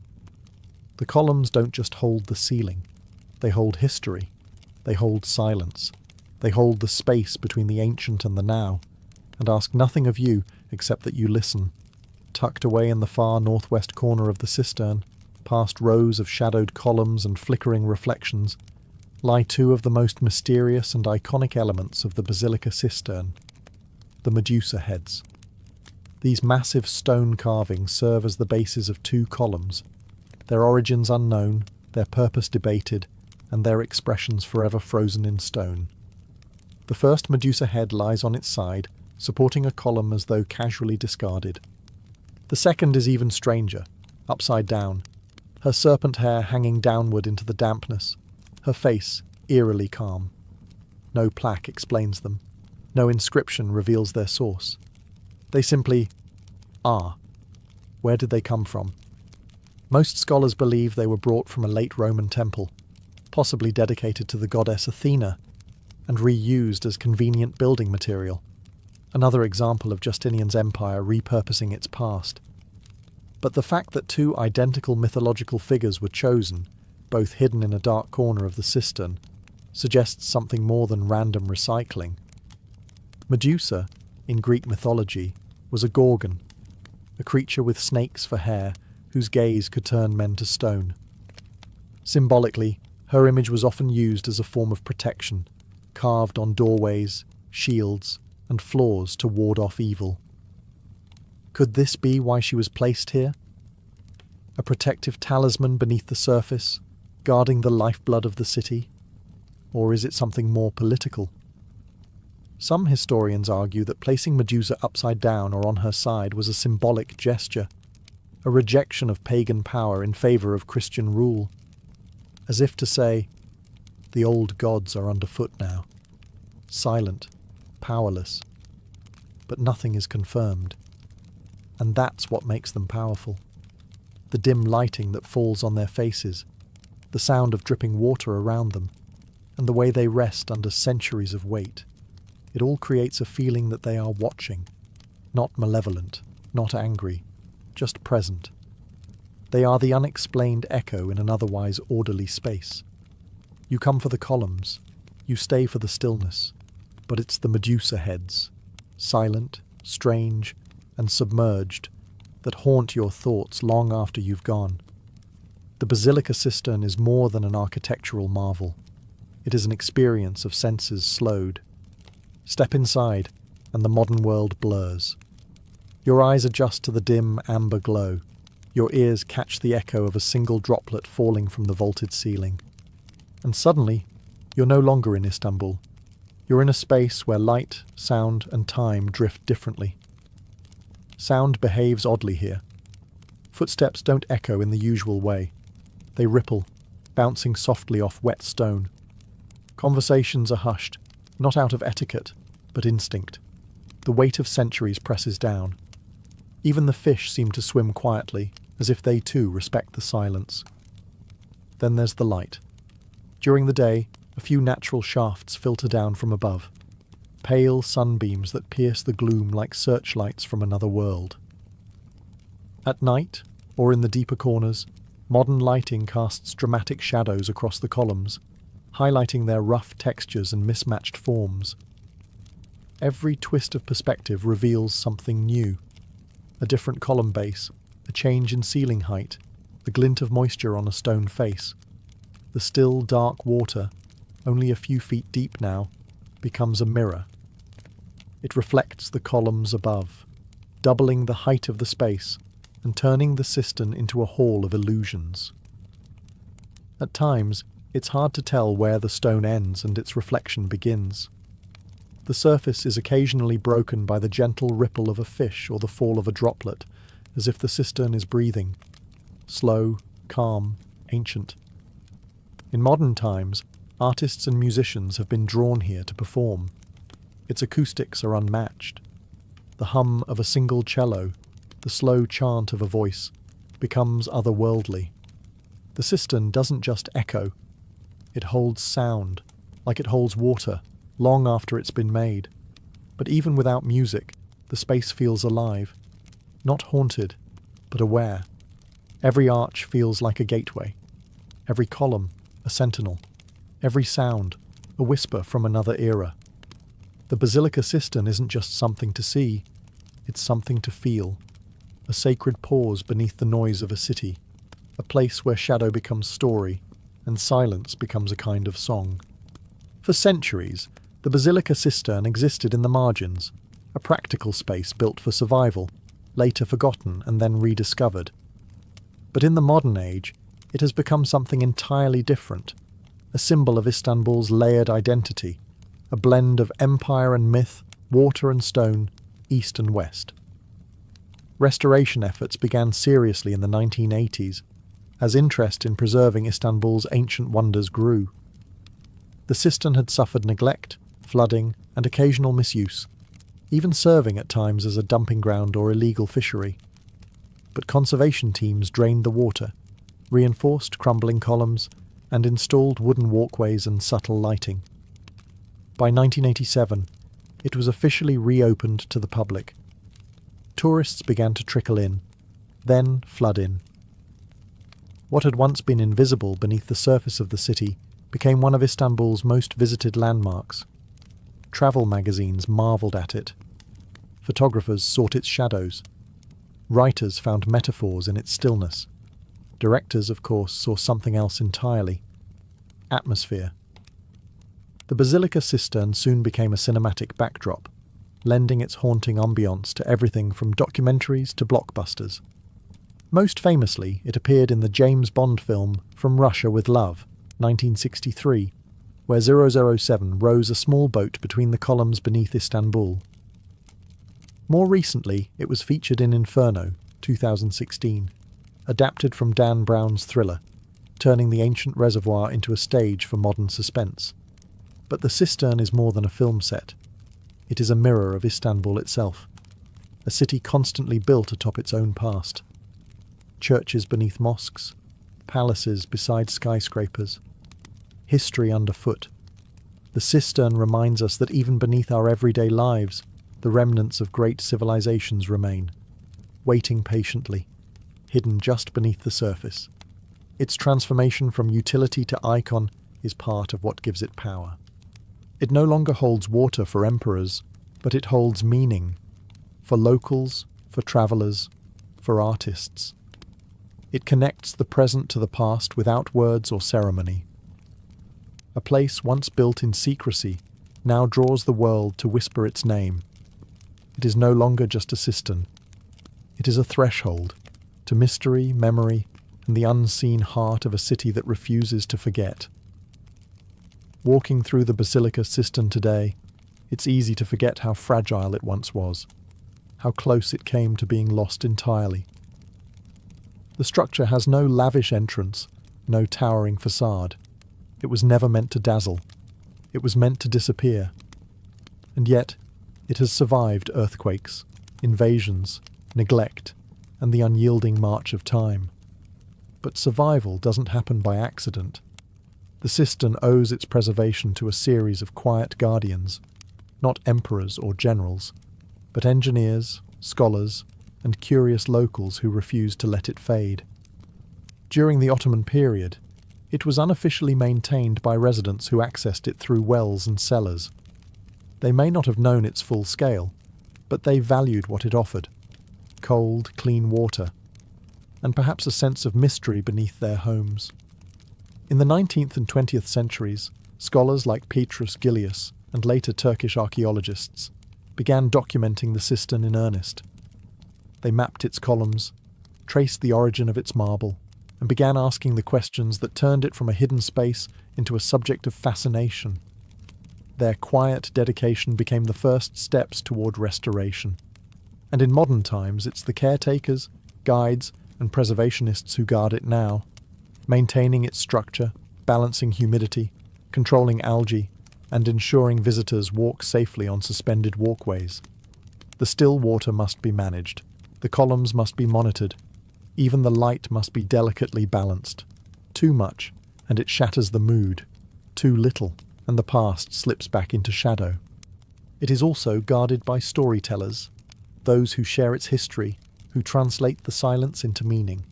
The columns don't just hold the ceiling, they hold history, they hold silence, they hold the space between the ancient and the now, and ask nothing of you except that you listen. Tucked away in the far northwest corner of the cistern, past rows of shadowed columns and flickering reflections, lie two of the most mysterious and iconic elements of the basilica cistern, the Medusa heads. These massive stone carvings serve as the bases of two columns, their origins unknown, their purpose debated, and their expressions forever frozen in stone. The first Medusa head lies on its side, supporting a column as though casually discarded. The second is even stranger, upside down, her serpent hair hanging downward into the dampness, her face eerily calm. No plaque explains them. No inscription reveals their source. They simply are. Where did they come from? Most scholars believe they were brought from a late Roman temple, possibly dedicated to the goddess Athena, and reused as convenient building material. Another example of Justinian's empire repurposing its past. But the fact that two identical mythological figures were chosen, both hidden in a dark corner of the cistern, suggests something more than random recycling. Medusa, in Greek mythology, was a gorgon, a creature with snakes for hair whose gaze could turn men to stone. Symbolically, her image was often used as a form of protection, carved on doorways, shields, and floors to ward off evil. Could this be why she was placed here? A protective talisman beneath the surface, guarding the lifeblood of the city? Or is it something more political? Some historians argue that placing Medusa upside down or on her side was a symbolic gesture, a rejection of pagan power in favour of Christian rule, as if to say, the old gods are underfoot now, silent, powerless, but nothing is confirmed. And that's what makes them powerful. The dim lighting that falls on their faces, the sound of dripping water around them, and the way they rest under centuries of weight. It all creates a feeling that they are watching, not malevolent, not angry, just present. They are the unexplained echo in an otherwise orderly space. You come for the columns, you stay for the stillness, but it's the Medusa heads, silent, strange, and submerged, that haunt your thoughts long after you've gone. The basilica cistern is more than an architectural marvel. It is an experience of senses slowed. Step inside, and the modern world blurs. Your eyes adjust to the dim amber glow. Your ears catch the echo of a single droplet falling from the vaulted ceiling. And suddenly, you're no longer in Istanbul. You're in a space where light, sound, and time drift differently. Sound behaves oddly here. Footsteps don't echo in the usual way. They ripple, bouncing softly off wet stone. Conversations are hushed, not out of etiquette, but instinct. The weight of centuries presses down. Even the fish seem to swim quietly, as if they too respect the silence. Then there's the light. During the day, a few natural shafts filter down from above, pale sunbeams that pierce the gloom like searchlights from another world. At night, or in the deeper corners, modern lighting casts dramatic shadows across the columns, highlighting their rough textures and mismatched forms. Every twist of perspective reveals something new. A different column base, a change in ceiling height, the glint of moisture on a stone face. The still, dark water, only a few feet deep now, becomes a mirror. It reflects the columns above, doubling the height of the space and turning the cistern into a hall of illusions. At times, it's hard to tell where the stone ends and its reflection begins. The surface is occasionally broken by the gentle ripple of a fish or the fall of a droplet, as if the cistern is breathing. Slow, calm, ancient. In modern times, artists and musicians have been drawn here to perform. Its acoustics are unmatched. The hum of a single cello, the slow chant of a voice, becomes otherworldly. The cistern doesn't just echo. It holds sound, like it holds water, long after it's been made. But even without music, the space feels alive. Not haunted, but aware. Every arch feels like a gateway. Every column, a sentinel. Every sound, a whisper from another era. The basilica cistern isn't just something to see, it's something to feel. A sacred pause beneath the noise of a city. A place where shadow becomes story, and silence becomes a kind of song. For centuries, the basilica cistern existed in the margins, a practical space built for survival, later forgotten and then rediscovered. But in the modern age, it has become something entirely different, a symbol of Istanbul's layered identity, a blend of empire and myth, water and stone, east and west. Restoration efforts began seriously in the 1980s, as interest in preserving Istanbul's ancient wonders grew. The cistern had suffered neglect, flooding, and occasional misuse, even serving at times as a dumping ground or illegal fishery. But conservation teams drained the water, reinforced crumbling columns, and installed wooden walkways and subtle lighting. By 1987, it was officially reopened to the public. Tourists began to trickle in, then flood in. What had once been invisible beneath the surface of the city became one of Istanbul's most visited landmarks. Travel magazines marvelled at it. Photographers sought its shadows. Writers found metaphors in its stillness. Directors, of course, saw something else entirely. Atmosphere. The basilica cistern soon became a cinematic backdrop, lending its haunting ambience to everything from documentaries to blockbusters. Most famously, it appeared in the James Bond film From Russia with Love, 1963, where 007 rows a small boat between the columns beneath Istanbul. More recently, it was featured in Inferno, 2016, adapted from Dan Brown's thriller, turning the ancient reservoir into a stage for modern suspense. But the cistern is more than a film set. It is a mirror of Istanbul itself, a city constantly built atop its own past. Churches beneath mosques, palaces beside skyscrapers, history underfoot. The cistern reminds us that even beneath our everyday lives, the remnants of great civilizations remain, waiting patiently, hidden just beneath the surface. Its transformation from utility to icon is part of what gives it power. It no longer holds water for emperors, but it holds meaning, for locals, for travellers, for artists. It connects the present to the past without words or ceremony. A place once built in secrecy now draws the world to whisper its name. It is no longer just a cistern. It is a threshold to mystery, memory, and the unseen heart of a city that refuses to forget. Walking through the Basilica Cistern today, it's easy to forget how fragile it once was, how close it came to being lost entirely. The structure has no lavish entrance, no towering facade. It was never meant to dazzle. It was meant to disappear. And yet, it has survived earthquakes, invasions, neglect, and the unyielding march of time. But survival doesn't happen by accident. The cistern owes its preservation to a series of quiet guardians, not emperors or generals, but engineers, scholars, and curious locals who refused to let it fade. During the Ottoman period, it was unofficially maintained by residents who accessed it through wells and cellars. They may not have known its full scale, but they valued what it offered: cold, clean water, and perhaps a sense of mystery beneath their homes. In the 19th and 20th centuries, scholars like Petrus Gillius and later Turkish archaeologists began documenting the cistern in earnest. They mapped its columns, traced the origin of its marble, and began asking the questions that turned it from a hidden space into a subject of fascination. Their quiet dedication became the first steps toward restoration. And in modern times, it's the caretakers, guides, and preservationists who guard it now, maintaining its structure, balancing humidity, controlling algae, and ensuring visitors walk safely on suspended walkways. The still water must be managed. The columns must be monitored. Even the light must be delicately balanced. Too much, and it shatters the mood. Too little, and the past slips back into shadow. It is also guarded by storytellers, those who share its history, who translate the silence into meaning.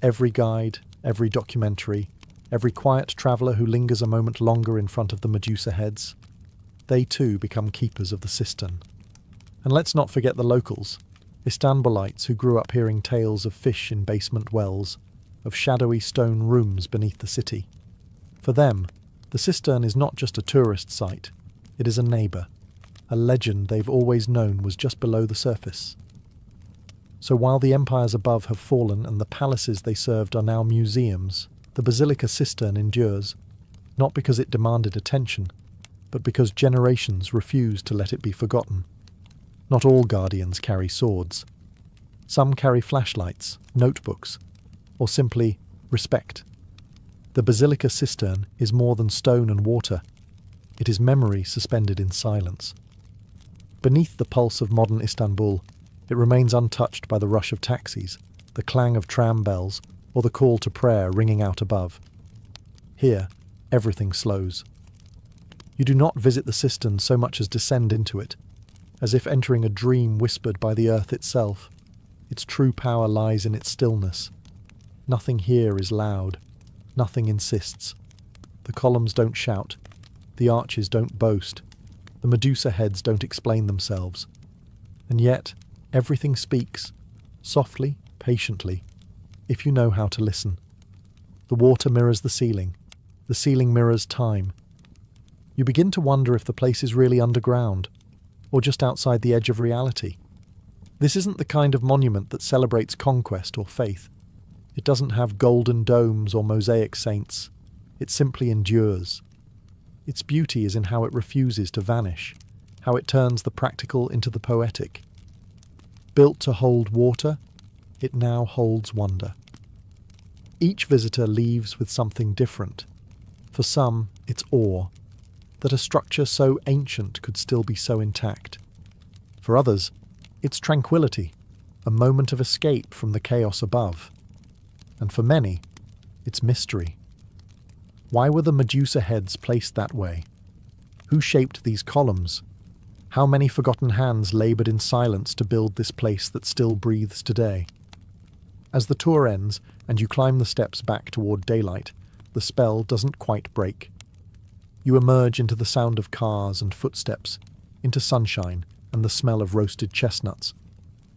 Every guide, every documentary, every quiet traveller who lingers a moment longer in front of the Medusa heads, they too become keepers of the cistern. And let's not forget the locals, Istanbulites who grew up hearing tales of fish in basement wells, of shadowy stone rooms beneath the city. For them, the cistern is not just a tourist site, it is a neighbour, a legend they've always known was just below the surface. So while the empires above have fallen and the palaces they served are now museums, the Basilica Cistern endures, not because it demanded attention, but because generations refused to let it be forgotten. Not all guardians carry swords. Some carry flashlights, notebooks, or simply respect. The Basilica Cistern is more than stone and water. It is memory suspended in silence. Beneath the pulse of modern Istanbul, it remains untouched by the rush of taxis, the clang of tram bells, or the call to prayer ringing out above. Here, everything slows. You do not visit the cistern so much as descend into it, as if entering a dream whispered by the earth itself. Its true power lies in its stillness. Nothing here is loud. Nothing insists. The columns don't shout. The arches don't boast. The Medusa heads don't explain themselves. And yet, everything speaks, softly, patiently, if you know how to listen. The water mirrors the ceiling. The ceiling mirrors time. You begin to wonder if the place is really underground, or just outside the edge of reality. This isn't the kind of monument that celebrates conquest or faith. It doesn't have golden domes or mosaic saints. It simply endures. Its beauty is in how it refuses to vanish, how it turns the practical into the poetic. Built to hold water, it now holds wonder. Each visitor leaves with something different. For some, it's awe, that a structure so ancient could still be so intact. For others, it's tranquility, a moment of escape from the chaos above. And for many, it's mystery. Why were the Medusa heads placed that way? Who shaped these columns? How many forgotten hands laboured in silence to build this place that still breathes today? As the tour ends and you climb the steps back toward daylight, the spell doesn't quite break. You emerge into the sound of cars and footsteps, into sunshine and the smell of roasted chestnuts.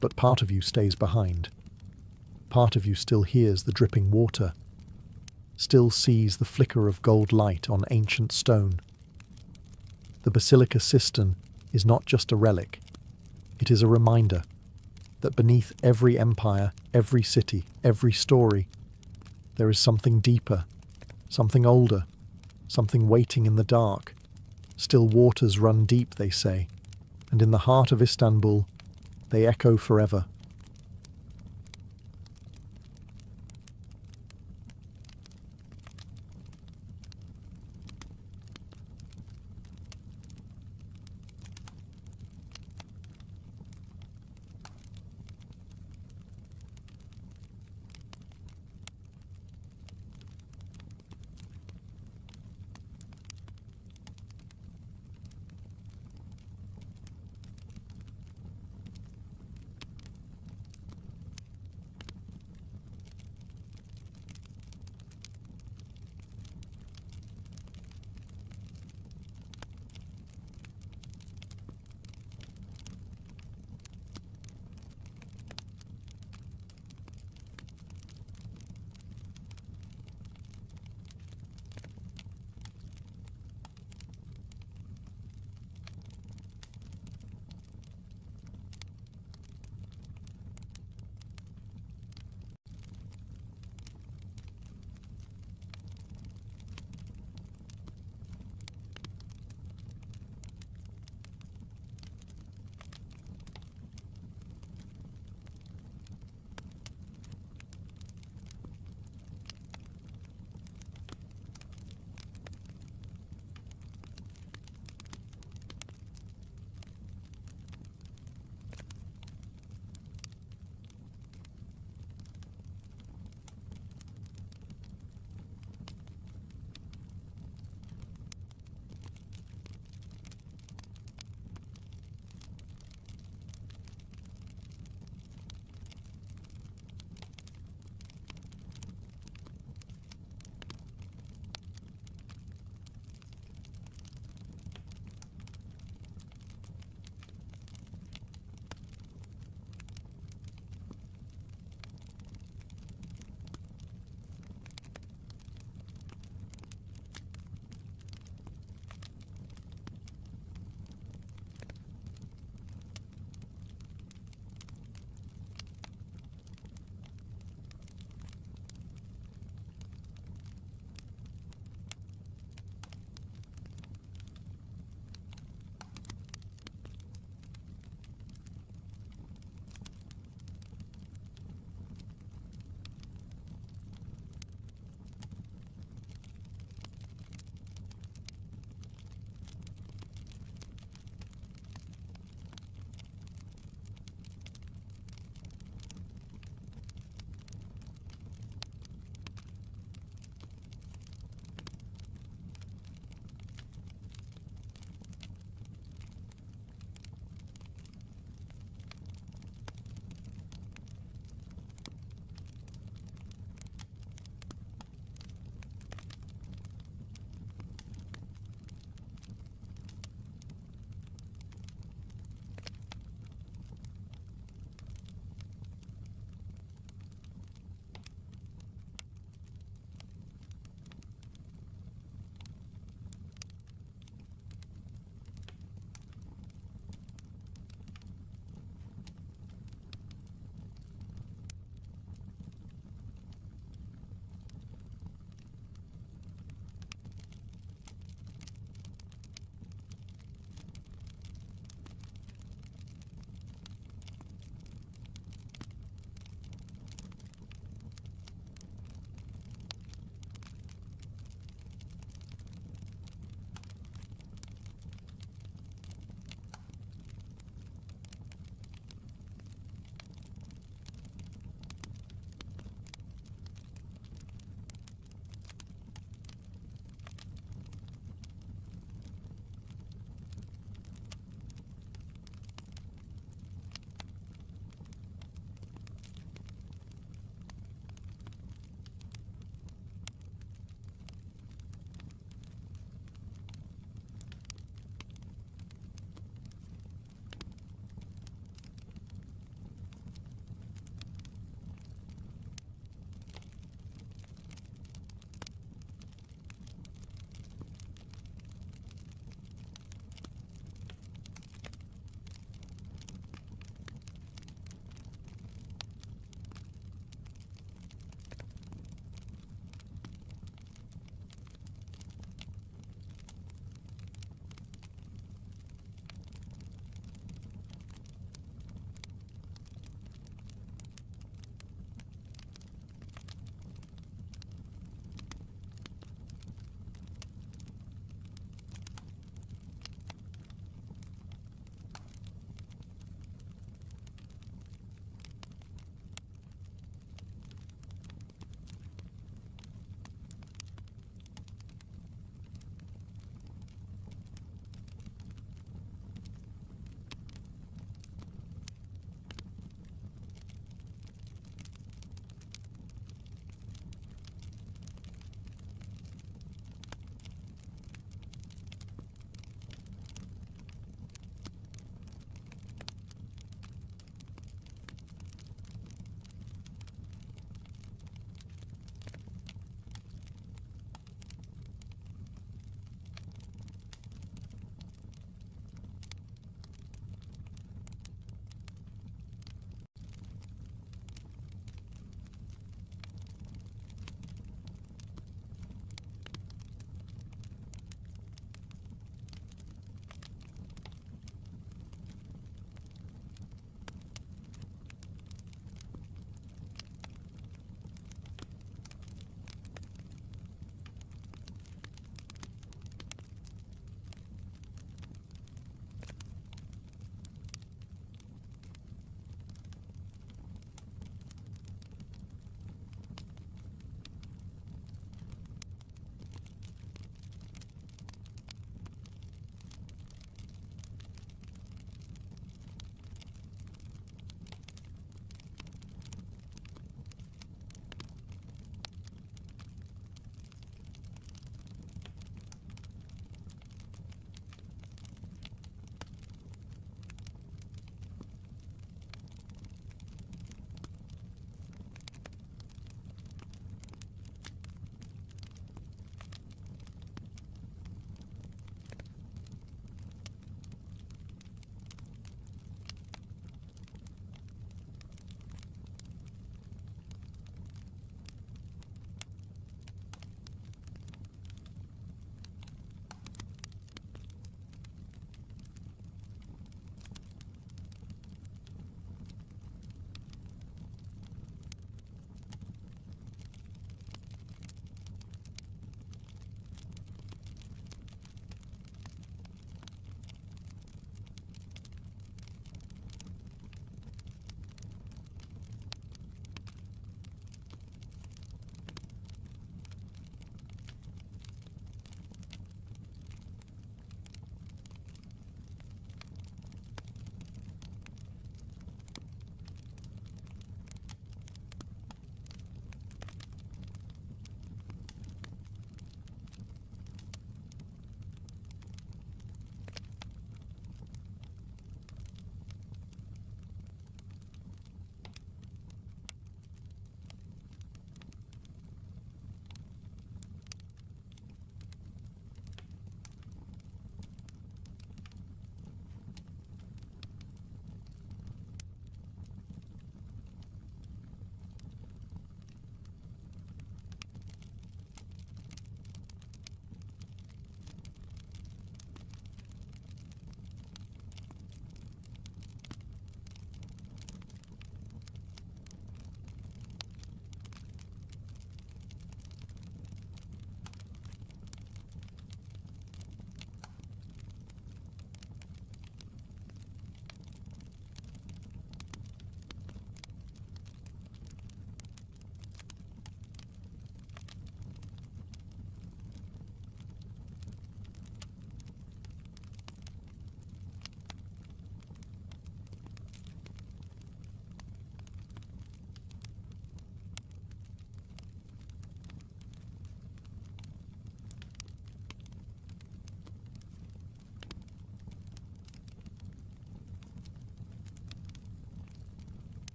But part of you stays behind. Part of you still hears the dripping water, still sees the flicker of gold light on ancient stone. The Basilica Cistern is not just a relic, it is a reminder. that beneath every empire, every city, every story, there is something deeper, something older, something waiting in the dark. Still waters run deep, they say, and in the heart of Istanbul, they echo forever.